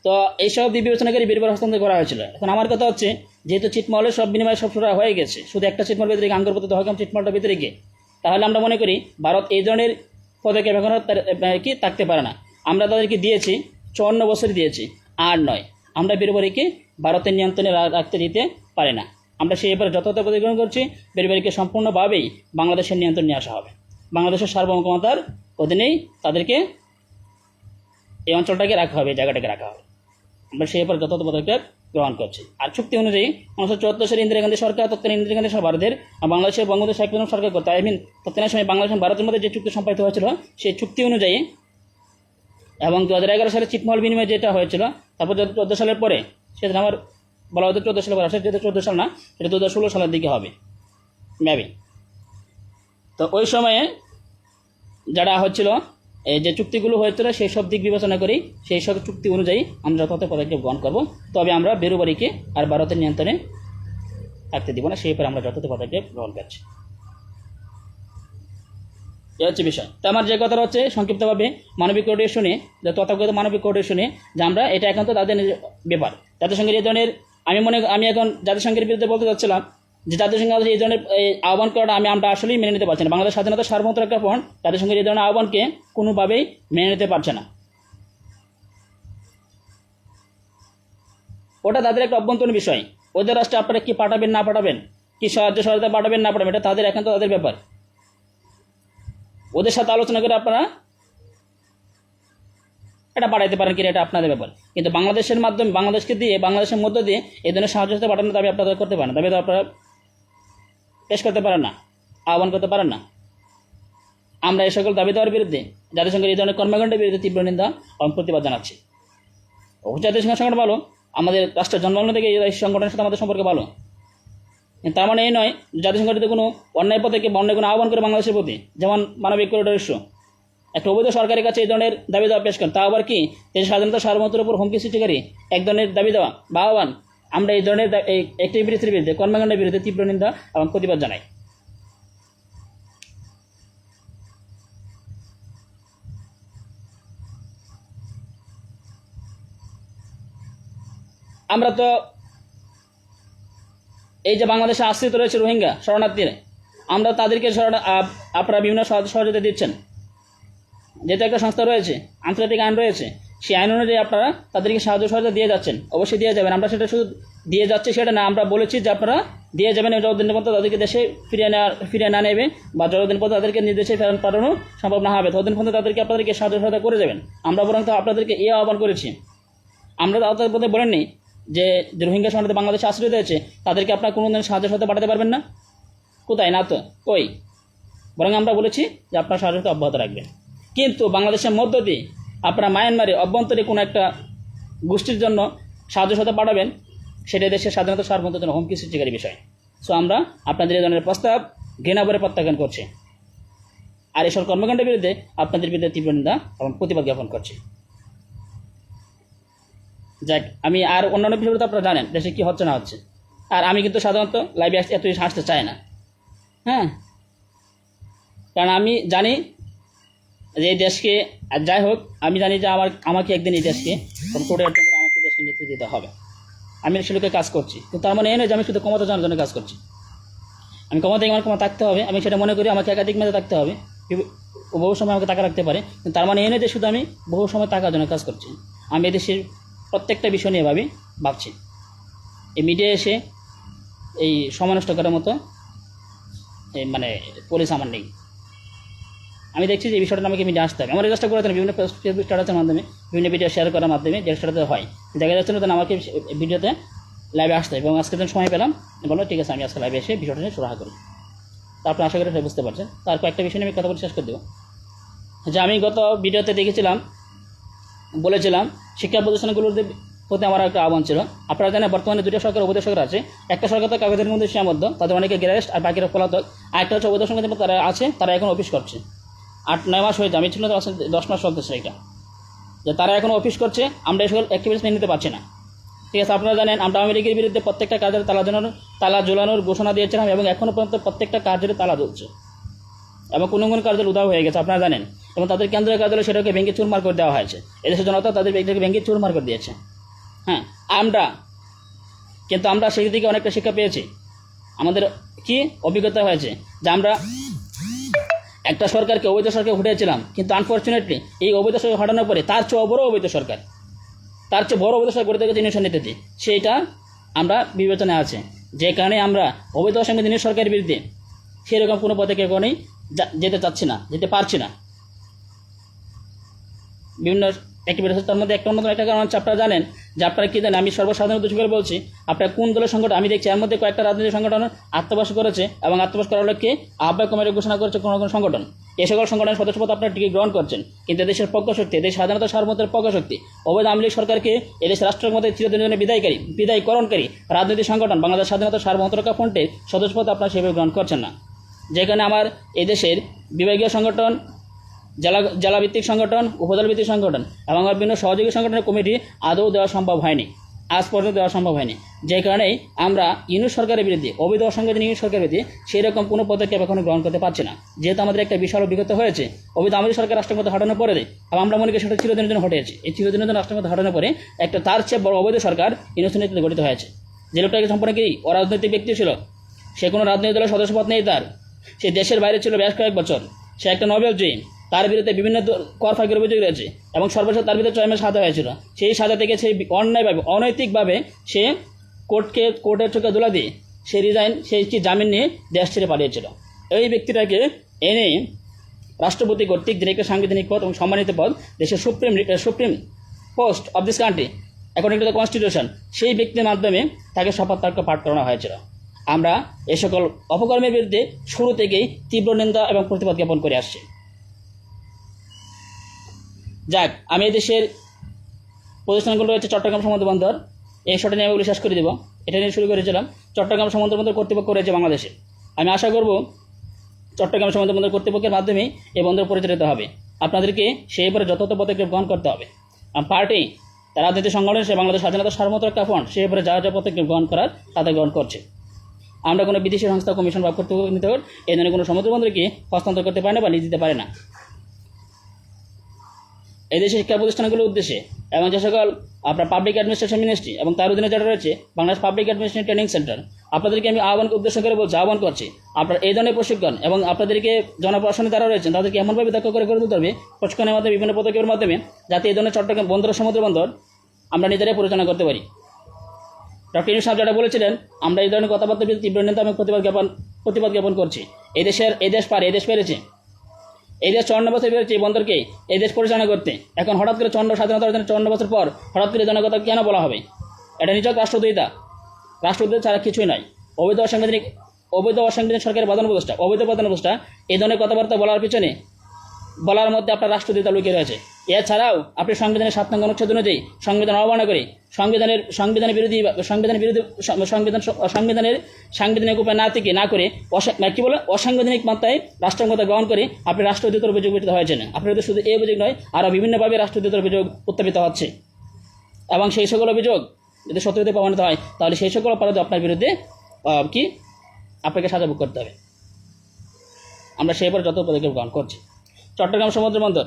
তো এইসব বিবেচনা করে বেরোবার হস্তান্তর করা হয়েছিল। এখন আমার কথা হচ্ছে, যেহেতু ছিটমহলের সব বিনিময় সব শুরু হয়ে গেছে, শুধু একটা ছিটমহল ভিতরে আঙ্গরপত্র হকাম ছিটমহলটার ভিতরে গিয়ে, তাহলে আমরা মনে করি ভারত এই ধরনের পদক্ষেপ এখন কি থাকতে পারে না। আমরা তাদেরকে দিয়েছি 54 বছর দিয়েছি, আর নয়, আমরা বেরোবারিকে ভারতের নিয়ন্ত্রণে রাখতে দিতে পারি না। আমরা সেই ব্যাপারে যথাযথ প্রতিক্রমণ করছি, বেরোবারিকে সম্পূর্ণভাবেই বাংলাদেশের নিয়ন্ত্রণ নিয়ে আসা হবে। বাংলাদেশের সার্বভৌমতার অধীনেই তাদেরকে এই অঞ্চলটাকে রাখা হবে, এই জায়গাটাকে রাখা হবে। আমরা সেই ব্যাপারে যথাযথ পদক্ষেপ গ্রহণ করছি। আর চুক্তি অনুযায়ী 1974 সালে ইন্দিরা গান্ধী সরকার, তৎকালীন ইন্দিরা গান্ধী ভারতের বাংলাদেশের বঙ্গবন্ধু শেখ মুজিবুর সরকার করতে, তৎকালীন সময় বাংলাদেশ ভারতের মধ্যে যে চুক্তি সম্পাদিত হয়েছিল, সেই চুক্তি অনুযায়ী এবং 2011 সালে ছিটমহল বিনিময় যেটা হয়েছিল, তারপর 2014 সালের পরে, সেটা আমার বলা হয়তো 14 সালের পরে আসে, যেটা 14 সাল না, সেটা 2016 সালের দিকে হবে মেবি। তো ওই সময়ে যারা হচ্ছিল এই যে চুক্তিগুলো হয়েছিল, সেই সব দিক বিবেচনা করি, সেই সব চুক্তি অনুযায়ী আমরা যথাযথ পদক্ষেপ গ্রহণ করব। তবে আমরা বেরোবারিকে আর ভারতের নিয়ন্ত্রণে থাকতে দিব না, সেই ব্যাপারে আমরা যথাযথ পদক্ষেপ গ্রহণ করছি। এ হচ্ছে বিষয়। তো আমার যে কথাটা হচ্ছে সংক্ষিপ্তভাবে, মানবিক কোর্টে শুনে, যে তথাগত মানবিক কোর্টে শুনে যে আমরা এটা একান্ত তাদের ব্যাপার। জাতিসংঘের এই ধরনের আমি এখন জাতিসংঘের বিরুদ্ধে বলতে চাচ্ছিলাম যে জাতিসংঘ এই ধরনের আহ্বান করাটা আমরা আসলেই মেনে নিতে পারছি না। বাংলাদেশ স্বাধীনতা সার্বভৌমত্ব রক্ষার পর জাতিসংঘের এই ধরনের আহ্বানকে কোনোভাবেই মেনে নিতে পারছে না। ওটা তাদের একটা অভ্যন্তরীণ বিষয়। ওদের রাষ্ট্রে আপনারা কি পাঠাবেন না পাঠাবেন, কি সাহায্য সহায়তা পাঠাবেন না পাঠাবেন, এটা তাদের একান্ত তাদের ব্যাপার। ওদের সাথে আলোচনা করে আপনারা এটা পাঠাইতে পারেন কিনা, এটা আপনাদের ব্যাপার। কিন্তু বাংলাদেশের মাধ্যমে, বাংলাদেশকে দিয়ে, বাংলাদেশের মধ্য দিয়ে এই ধরনের সাহায্য সহায়তা পাঠানোর দাবি আপনারা করতে পারেন না, দাবি তো আপনারা পেশ করতে পারেন না, আহ্বান করতে পারেন না। আমরা এই সকল দাবি দেওয়ার বিরুদ্ধে, জাতিসংঘের এই ধরনের কর্মকাণ্ডের বিরুদ্ধে তীব্র নিন্দা এবং প্রতিবাদ জানাচ্ছি। জাতিসংঘ সংগঠন ভালো, আমাদের রাষ্ট্রের জন্মলগ্ন থেকে এই সংগঠনের সাথে আমাদের সম্পর্ক ভালো, কিন্তু তার মানে এই নয় জাতিসংঘ যদি কোনো অন্যায় পদক্ষেপ, অন্যায় কোনো আহ্বান করে বাংলাদেশের প্রতি, যেমন মানবিক করিডোর ইস্যু, একটা অবৈধ সরকারের কাছে এই ধরনের দাবি দেওয়া পেশ করেন, তা আবার কি দেশের স্বাধীনতা সার্বভৌমত্বের উপর হুমকি সৃষ্টিকারী এক ধরনের দাবি দেওয়া বা আহ্বান। আমরা এই ধরনের অ্যাক্টিভিটিসের বিরুদ্ধে, কর্মকাণ্ডের বিরুদ্ধে তীব্র নিন্দা এবং প্রতিবাদ জানাই। আমরা তো এই যে বাংলাদেশে আশ্রিত রয়েছে রোহিঙ্গা শরণার্থীরা, আমরা তাদেরকে আপনারা বিভিন্ন সহযোগিতা দিচ্ছেন। যেহেতু একটা সংস্থা রয়েছে, আন্তর্জাতিক আইন রয়েছে, সেই আইন অনুযায়ী আপনারা তাদেরকে সাহায্য সহায়তা দিয়ে যাচ্ছেন, অবশ্যই দিয়ে যাবেন। আমরা সেটা শুধু দিয়ে যাচ্ছি সেটা না, আমরা বলেছি যে আপনারা দিয়ে যাবেন, যতদিন পর্যন্ত তাদেরকে দেশে ফিরিয়ে না নেবে বা যতদিন পর্যন্ত তাদেরকে নির্দেশে ফেরত পাঠানো সম্ভব না হবে, ততদিন পর্যন্ত আপনাদেরকে সাহায্য সহায়তা করে যাবেন। আমরা বরং তো আপনাদেরকে আহ্বান করেছি। আমরা তাদের মধ্যে বলেননি যে রোহিঙ্গা শরণার্থী বাংলাদেশে আশ্রয় দিয়েছে, তাদেরকে আপনারা কোনো ধরনের সাহায্য সহায়তা পাঠাতে পারবেন না, কোথায়? না তো, কই? বরং আমরা বলেছি যে আপনারা সাহায্য অব্যাহত রাখবেন। কিন্তু বাংলাদেশের মধ্য দিয়ে আপনারা মায়ানমারে অভ্যন্তরে কোনো একটা গোষ্ঠীর জন্য সাহায্য সহায়তা পাঠাবেন, সেটা দেশের স্বাধীনতা সার্বভৌমত্বের জন্য হুমকি সৃষ্টিকারী বিষয়। সো আমরা আপনাদের এই ধরনের প্রস্তাব ঘৃণা করে প্রত্যাখ্যান করছি, আর এসব কর্মকাণ্ডের বিরুদ্ধে আপনাদের বিরুদ্ধে তীব্র নিন্দা এবং প্রতিবাদ জ্ঞাপন করছি। যাক, আমি আর অন্যান্য বিষয়গুলো তো আপনারা জানেন দেশে কী হচ্ছে না হচ্ছে, আর আমি কিন্তু সাধারণত লাইভে এত আসতে চাই না, হ্যাঁ, কারণ আমি জানি যে এই দেশকে, আর যাই হোক, আমি জানি যে আমাকে একদিন এই দেশকে কোর্টে অর্জন করে আমাকে দেশকে নেতৃত্ব দিতে হবে। আমি সেগুলোকে কাজ করছি, কিন্তু তার মানে এই নয় যে আমি শুধু ক্ষমতা জানার জন্য কাজ করছি। আমি ক্ষমতায় আমার ক্ষমতা থাকতে হবে, আমি সেটা মনে করি আমাকে একাধিক মেয়াদে থাকতে হবে, বহু সময় আমাকে টাকা রাখতে পারে, কিন্তু তার মানে এই নয় যে শুধু আমি বহু সময় টাকার জন্য কাজ করছি। আমি এদেশের প্রত্যেকটা বিষয় নিয়ে ভাবছি। এই মিডিয়া এসে এই সময় নষ্ট করার মতো এই মানে পুলিশ আমার নেই। আমি দেখছি যে এই বিষয়টা আমাকে মিডিয়া আসতে হবে। আমার রেজিস্টার করে দেন বিভিন্ন ফেসবুক স্ট্যাটাসের মাধ্যমে, বিভিন্ন ভিডিও শেয়ার করার মাধ্যমে যে স্ট্যাটাসে হয়, দেখা যাচ্ছে না আমাকে ভিডিওতে লাইভে আসতে হবে। এবং আজকে যখন সময় পেলাম বললো ঠিক আছে আমি আজকে লাইভে এসে বিষয়টা নিয়ে সুরাহা করি। তারপর আশা করি বুঝতে পারছেন। তার কয়েকটা বিষয় নিয়ে আমি কথা বলে শেষ করে দেবো। যে আমি গত ভিডিওতে দেখেছিলাম, বলেছিলাম শিক্ষা প্রতিষ্ঠানগুলোর প্রতি আমার একটা আহ্বান ছিল। আপনারা জানেন বর্তমানে দুটো সরকার অবৈধ সরকার আছে। একটা সরকার তো কাগজের মধ্যে সীমাবদ্ধ, তাদের অনেকে গ্যারেস্ট আর বাকিরা পলাতক। আরেকটা হচ্ছে অবৈধ সরকার তারা আছে, তারা এখন অফিস করছে। 8-9 মাস হয়েছে, আমি ছিল 10 মাস চলতেছে এটা, যে তারা এখন অফিস করছে। আমরা এসব অ্যাক্টিভিটিস মেনে নিতে পারছি না। ঠিক আছে, আপনারা জানেন আমরা আওয়ামী লীগের বিরুদ্ধে প্রত্যেকটা কাজের তালা ঝোলানোর ঘোষণা দিয়েছিলাম এবং এখনও পর্যন্ত প্রত্যেকটা কাজের তালা ঝুলছে এবং কোনো কার্যালয় উধাও হয়ে গেছে আপনারা জানেন। এবং তাদের কেন্দ্রীয় কার্যালয় সেটাকে ভেঙে চুরমার করে দেওয়া হয়েছে। এদেশের জনতা তাদের ভেঙে চুরমার করে দিয়েছে। হ্যাঁ, আমরা সেই দিকে অনেকটা শিক্ষা পেয়েছি। আমাদের কি অভিজ্ঞতা হয়েছে যে আমরা একটা সরকারকে অবৈধ সরকার উঠেছিলাম, কিন্তু আনফর্চুনেটলি এই অবৈধ সরকার হটানোর পরে তার চেয়ে বড় অবৈধ সরকার গড়ে থেকে জিনিস নীতিতে সেইটা আমরা বিবেচনায় আছে। যে কারণে আমরা অবৈধ সাংবিধানিক সরকারের বিরুদ্ধে সেরকম কোনো পদক্ষেপ নেই, যেতে চাচ্ছি না, যেতে পারছি না। বিভিন্ন অ্যাক্টিভিটিস, তার মধ্যে একটা অন্যতম একটা কারণ হচ্ছে আপনারা জানেন যে আপনারা কী জানেন, আমি সর্বসাধারণ উদ্দেশ্য করে বলছি, আপনারা কোন দলের সংগঠন আমি দেখছি এর মধ্যে কয়েকটা রাজনৈতিক সংগঠন আত্মপ্রকাশ করেছে এবং আত্মপ্রকাশ করার লক্ষ্যে আহ্বায়ক কমিটি ঘোষণা করেছে কোনো সংগঠন। এই সকল সংগঠনের সদস্যপদ আপনারা টিকিট গ্রহণ করছেন, কিন্তু দেশের পক্ষ শক্তি, দেশ স্বাধীনতা সার্বভৌমত্বের পক্ষ শক্তি অবৈধ আওয়ামী লীগ সরকারকে এদেশের রাষ্ট্রের মধ্যে চিরদিনের জন্য বিদায়করণকারী রাজনৈতিক সংগঠন বাংলাদেশ স্বাধীনতা সার্বভৌমত্ব রক্ষা ফ্রন্টের সদস্যপদ আপনারা সেভাবে গ্রহণ করছেন না। যেখানে আমার এদেশের বিভাগীয় সংগঠন, জেলাভিত্তিক সংগঠন, উপজেলাভিত্তিক সংগঠন এবং আমার বিভিন্ন সহযোগী সংগঠনের কমিটি আদৌ দেওয়া সম্ভব হয়নি, আজ পর্যন্ত দেওয়া সম্ভব হয়নি। যে কারণে আমরা ইউনিট সরকারের বিরুদ্ধে, অবৈধ অসাংবিধানিক ইউনিট সরকারের বিরুদ্ধে সেই রকম কোনো পদক্ষেপ এখনো গ্রহণ করতে পারছি না। যেহেতু আমাদের একটা বিশাল অভিজ্ঞতা হয়েছে অবৈধ আওয়ামী সরকার রাষ্ট্রের মধ্যে হটানোর পরে, এবং আমরা মনে করি সেটা চিরদিনের জন্য হটেছে। এই চিরদিনের জন্য রাষ্ট্রের মধ্যে হটানোর পরে একটা তার চেয়ে বড় অবৈধ সরকার ইউনিট নীতিতে গঠিত হয়েছে। যে লোকটাকে সম্পূর্ণ কি অরাজনৈতিক ব্যক্তি ছিল, সে কোনো রাজনৈতিক দলের সদস্যপদ নেই তার, সে দেশের বাইরে ছিল বেশ কয়েক বছর, সে একটা নোবেল জয়ী, তার বিরুদ্ধে বিভিন্ন কর ফাঁকির অভিযোগ রয়েছে এবং সর্বশেষ তার বিরুদ্ধে 6 মাস সাজা হয়েছিল। সেই সাজা থেকে সেই অন্যায়ভাবে, অনৈতিকভাবে সে কোর্টের চোখে দোলা দিয়ে সে কি জামিন নিয়ে দেশ ছেড়ে পালিয়েছিল। এই ব্যক্তিটাকে এনে রাষ্ট্রপতি কর্তৃক যে একটা সাংবিধানিক পদ এবং সম্মানিত পদ, দেশের supreme post of this country according to the constitution, সেই ব্যক্তির মাধ্যমে তাকে শপথ বাক্য পাঠ করানো হয়েছিল। আমরা এ সকল অপকর্মের বিরুদ্ধে শুরু থেকেই তীব্র নিন্দা এবং প্রতিবাদ জ্ঞাপন করে আসছি। যাক, আমি দেশের প্রতিষ্ঠানগুলো রয়েছে চট্টগ্রাম সমুদ্র বন্দর, এই শর্টে নিয়ে আমি শেষ করে দেবো। এটা নিয়ে শুরু করেছিলাম। চট্টগ্রাম সমুদ্র বন্দর কর্তৃপক্ষ রয়েছে বাংলাদেশে। আমি আশা করব চট্টগ্রাম সমুদ্র বন্দর কর্তৃপক্ষের মাধ্যমেই এই বন্দর পরিচালিত হবে। আপনাদেরকে সেই ব্যাপারে যথাযথ পদক্ষেপ গ্রহণ করতে হবে। পার্টি, রাজনীতি সংগঠন, সে বাংলাদেশ স্বাধীনতা সার্বভৌমত্ব রক্ষা ফ্রন্ট সেই ব্যাপারে যা পদক্ষেপ গ্রহণ করার তাদের গ্রহণ করছে। আমরা কোনো বিদেশি সংস্থা, কমিশন বা কর্তৃপক্ষ নিকট এই ধরনের কোনো সমুদ্র বন্দরকে হস্তান্তর করতে পারে না বা নিয়ে দিতে পারে না। এই দেশের শিক্ষা প্রতিষ্ঠানগুলোর উদ্দেশ্যে এবং যে সকল আপনার পাবলিক অ্যাডমিনিস্ট্রেশন মিনিস্ট্রি এবং তার অধীনে যেটা রয়েছে Bangladesh public administration training centre, আপনাদেরকে আমি উদ্দেশ্য করে আহ্বান করছি, আপনার এই ধরনের প্রশিক্ষণ এবং আপনাদেরকে জনপ্রশাসনে যারা রয়েছেন তাদেরকে এমনভাবে দক্ষ করে তুলতে হবে প্রশিক্ষণের মাধ্যমে, বিভিন্ন পদক্ষেপের মাধ্যমে, যাতে এই ধরনের চট্টগ্রাম বন্দর, সমুদ্র বন্দর আমরা নিজেরাই পরিচালনা করতে পারি। ডক্টর ইউনূস সাহেব যেটা বলেছিলেন, আমরা এই ধরনের কথাবার্তার বিরুদ্ধে তীব্র নিন্দা এবং প্রতিবাদ জ্ঞাপন করছি। এই দেশ পেরেছে, এই দেশ 54 বছর পেরেছে এই বন্দরকে এই দেশ পরিচালনা করতে। এখন হঠাৎ করে স্বাধীনতা অর্জনের 54 বছর পর হঠাৎ করে জনগণকে কেন বলা হবে? এটা নিজক রাষ্ট্রদ্রোহিতা ছাড়া কিছুই নয়। অবৈধ অসাংবিধানিক সরকারের অবৈধ প্রধান উপদেষ্টা এই ধরনের কথাবার্তা বলার মধ্যে আপনার রাষ্ট্রদ্রোহিতা লুকিয়ে রয়েছে। এছাড়াও আপনি সংবিধানের 7 নং অনুচ্ছেদ অনুযায়ী সংবিধান অবমাননা করে সাংবিধানিক উপায় না করে অসাংবিধানিক মাত্রায় রাষ্ট্রক্ষমতা গ্রহণ করে আপনি রাষ্ট্রদ্রোহিতার অভিযোগ উত্থিত হয়েছেন। আপনাদের শুধু এই অভিযোগ নয়, আরও বিভিন্নভাবে রাষ্ট্রদ্রোহিতার অভিযোগ উত্থাপিত হচ্ছে এবং সেই সকল অভিযোগ যদি সত্য হতে প্রমাণিত হয় তাহলে সেই সকল অপরাধ আপনার বিরুদ্ধে আপনাকে সাজা ভোগ করতে হবে। আমরা সেই পরে যত পদক্ষেপ গ্রহণ করছি। চট্টগ্রাম সমুদ্র বন্দর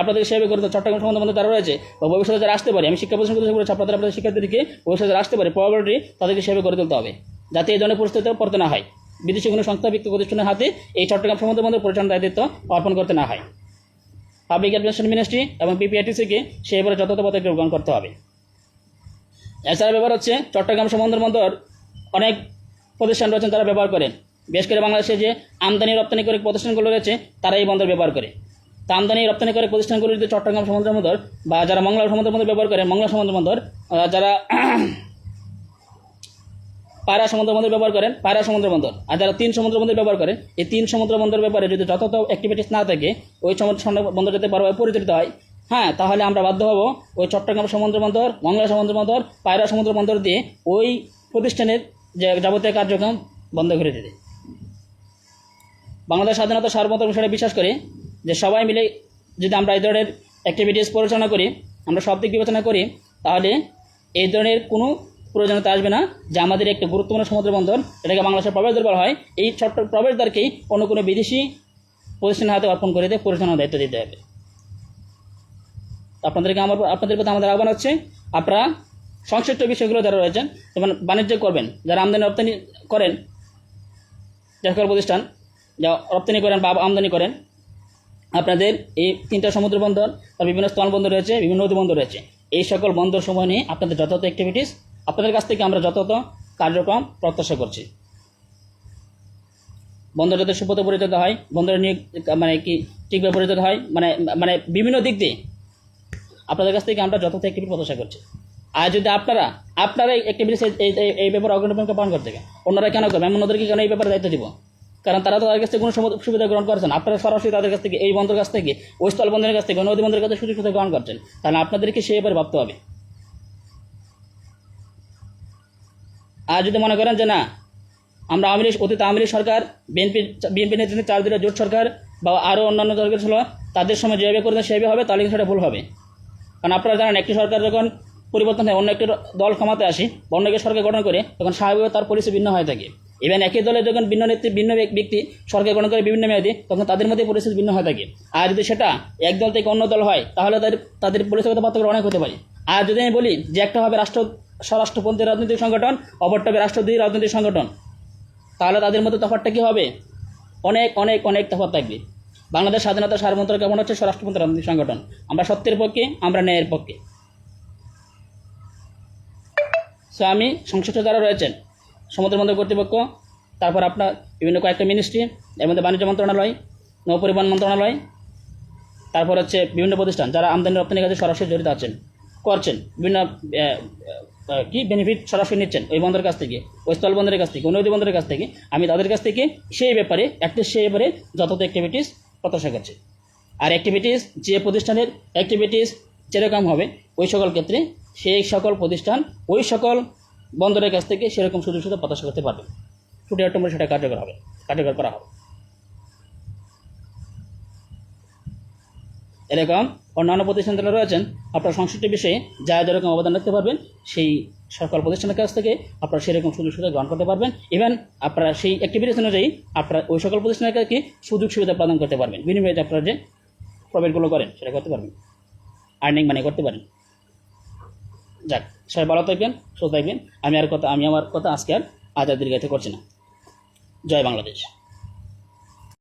আপনাদেরকে সেভাবে করতে, চট্টগ্রাম সমুদ্র বন্দর যারা রয়েছে বা ভবিষ্যতে যারা আসতে পারে, আমি শিক্ষা প্রতিষ্ঠান বলেছি আপনাদের শিক্ষার্থীদেরকে ভবিষ্যতে যারা আসতে পারে প্রবাবিলিটি তাদেরকে সেভাবে করে তুলতে হবে, যাতে এই ধরনের পরিস্থিতিতে পড়তে না হয়, বিদেশি কোনো সংস্থা ভিত্তিক প্রতিষ্ঠানের হাতে এই চট্টগ্রাম সমুদ্র বন্দর পরিচালনার দায়িত্ব অর্পণ করতে না হয়। পাবলিক অ্যাডমিনিস্ট্রেশন মিনিস্ট্রি এবং পিপিআরটিসিকে সেভাবে যথাযথ পদক্ষেপ গ্রহণ করতে হবে। এছাড়া ব্যাপার হচ্ছে চট্টগ্রাম সমুদ্র বন্দর অনেক প্রতিষ্ঠান রয়েছেন তারা ব্যবহার করেন। বিশেষ করে বাংলাদেশে যে আমদানি রপ্তানি করে প্রতিষ্ঠানগুলো রয়েছে তারা এই বন্দর ব্যবহার করে। তা আমদানি রপ্তানি করে প্রতিষ্ঠানগুলো যদি চট্টগ্রাম সমুদ্র বন্দর বা যারা মংলা সমুদ্র বন্দর ব্যবহার করেন, মংলা সমুদ্র বন্দর, যারা পায়রা সমুদ্র বন্দর ব্যবহার করেন, পায়রা সমুদ্র বন্দর, আর যারা 3 সমুদ্র বন্দর ব্যবহার করেন, এই 3 সমুদ্র বন্দর ব্যাপারে যদি যথাযথ অ্যাক্টিভিটিস না থাকে, ওই সমুদ্র বন্দর যাতে ভালোভাবে পরিচালিত হয়, হ্যাঁ, তাহলে আমরা বাধ্য হব ওই চট্টগ্রাম সমুদ্র বন্দর, মংলা সমুদ্র বন্দর, পায়রা সমুদ্র বন্দর দিয়ে ওই প্রতিষ্ঠানের যে যাবতীয় কার্যক্রম বন্ধ করে দিতে। বাংলাদেশ স্বাধীনতা সার্বভৌমত্ব বিষয়ে বিশ্বাস করি যে সবাই মিলে যদি আমরা এই ধরনের অ্যাক্টিভিটিস পরিচালনা করি, আমরা সব দিক বিবেচনা করি, তাহলে এই ধরনের কোনো প্রয়োজনীয়তা আসবে না যে আমাদের একটা গুরুত্বপূর্ণ সমুদ্র বন্দর, এটাকে বাংলাদেশের প্রবেশদ্বার বলা হয়, এই ছোট্ট প্রবেশদ্বারকেই অন্য কোনো বিদেশি প্রতিষ্ঠানের হাতে অর্পণ করে দিয়ে পরিচালনার দায়িত্ব দিতে হবে। আপনাদের প্রতি আমাদের আহ্বান হচ্ছে, আপনারা সংশ্লিষ্ট বিষয়গুলো যারা রয়েছেন, যেমন বাণিজ্য করবেন, যারা আমদানি রপ্তানি করেন, যে সকল প্রতিষ্ঠান যা রপ্তানি করেন বা আমদানি করেন, আপনাদের এই 3টা সমুদ্র বন্দর, তার বিভিন্ন স্থল বন্দর রয়েছে, বিভিন্ন নদী বন্দর রয়েছে, এই সকল বন্দর সমূহ নিয়ে আপনাদের যথাযথ অ্যাক্টিভিটিস, আপনাদের কাছ থেকে আমরা যথাযথ কার্যক্রম প্রত্যাশা করছি। বন্দর যাতে সুপথে পরিচালিত হয়, বন্দরের নিয়ে মানে কি ঠিকভাবে পরিচালিত হয়, মানে বিভিন্ন দিক দিয়ে আপনাদের কাছ থেকে আমরা যথাযথ অ্যাক্টিভিটি প্রত্যাশা করছি। আর যদি আপনারা এই অ্যাক্টিভিটিস এই ব্যাপারে অগ্রণী ভূমিকা পালন করতে হবে, অন্যরা কেন করবে? আমি অন্যদেরকে কেন এই ব্যাপারে দায়িত্ব দিব? কারণ তারা তো তাদের কাছ থেকে কোনো সুবিধা গ্রহণ করছেন, আপনারা সরাসরি তাদের কাছ থেকে, এই বন্দর কাছ থেকে, ওই স্থল বন্দরের কাছ থেকে, নদী বন্দরের কাছে সুযোগ সুবিধা গ্রহণ করছেন, তাহলে আপনাদেরকে সেই ব্যাপারে ভাবতে হবে। আর যদি মনে করেন যে না, আমরা অতীত আওয়ামী লীগ সরকার, বিএনপি নেতৃত্বে 4 দলীয় জোট সরকার বা আরও অন্যান্য সরকার ছিল, তাদের সময় যেভাবে করতেন সেভাবে হবে, তাহলে সেটা ভুল হবে। কারণ আপনারা জানেন, একটি সরকার যখন পরিবর্তন হয়, অন্য একটি দল ক্ষমতায় আসি বা অন্য একটি সরকার গঠন করে, তখন স্বাভাবিকভাবে তার পরিস্থিতি ভিন্ন হয়ে থাকে। ইভেন একই দলে যখন ভিন্ন ব্যক্তি সরকার গঠন করে বিভিন্ন মেয়াদে, তখন তাদের মধ্যে পরিস্থিতি ভিন্ন হয়ে থাকে। আর যদি সেটা এক দল থেকে অন্য দল হয়, তাহলে তাদের পরিস্থিতিগত পার্থক্য অনেক হতে পারে। আর যদি আমি বলি যে একটা হবে স্বরাষ্ট্রপন্থী রাজনৈতিক সংগঠন, অপরটা হবে রাষ্ট্রদ্রোহী রাজনৈতিক সংগঠন, তাহলে তাদের মধ্যে তফাৎটা কী হবে? অনেক অনেক অনেক তফাৎ থাকবে। বাংলাদেশ স্বাধীনতা সার্বভৌমত্ব কেমন হচ্ছে স্বরাষ্ট্রপন্থী রাজনৈতিক সংগঠন। আমরা সত্যের পক্ষে, আমরা ন্যায়ের পক্ষে। সো আমি সংশ্লিষ্ট যারা রয়েছেন, সমুদ্র বন্দর কর্তৃপক্ষ, তারপর আপনার বিভিন্ন কয়েকটা মিনিস্ট্রি, এর মধ্যে বাণিজ্য মন্ত্রণালয়, নৌপরিবহন মন্ত্রণালয়, তারপর হচ্ছে বিভিন্ন প্রতিষ্ঠান যারা আমদানি রপ্তানির কাজে সরাসরি জড়িত করছেন, বিভিন্ন বেনিফিট সরাসরি নিচ্ছেন ওই বন্দরের কাছ থেকে, ওই স্থল বন্দরের কাছ থেকে, ওই নদী বন্দরের কাছ থেকে, আমি তাদের কাছ থেকে সেই ব্যাপারে যথাযথ অ্যাক্টিভিটিস প্রত্যাশা করছি। আর অ্যাক্টিভিটিস, যে প্রতিষ্ঠানের অ্যাক্টিভিটিস যেরকম হবে, ওই সকল ক্ষেত্রে সেই সকল প্রতিষ্ঠান ওই সকল বন্দরের কাছ থেকে সেরকম সুযোগ সুবিধা প্রত্যাশা করতে পারবে। ছুটি অক্টোবর সেটা কার্যকর করা হবে। এরকম অন্যান্য প্রতিষ্ঠান যারা রয়েছেন, আপনার সংশ্লিষ্ট বিষয়ে যা যেরকম অবদান রাখতে পারবেন, সেই সকল প্রতিষ্ঠানের কাছ থেকে আপনারা সেরকম সুযোগ সুবিধা গ্রহণ করতে পারবেন। ইভেন আপনারা সেই অ্যাক্টিভিটিস অনুযায়ী আপনারা ওই সকল প্রতিষ্ঠানের কাছে সুযোগ সুবিধা প্রদান করতে পারবেন। বিনিময়ে আপনারা যে প্রফিটগুলো করেন সেটা করতে পারবেন, আর্নিং মানি করতে পারেন। যাক, সবাই ভালো থাকবেন, সুস্থ থাকবেন। আমি আমার কথা আজকে আর দীর্ঘায়িত করছি না। জয় বাংলাদেশ।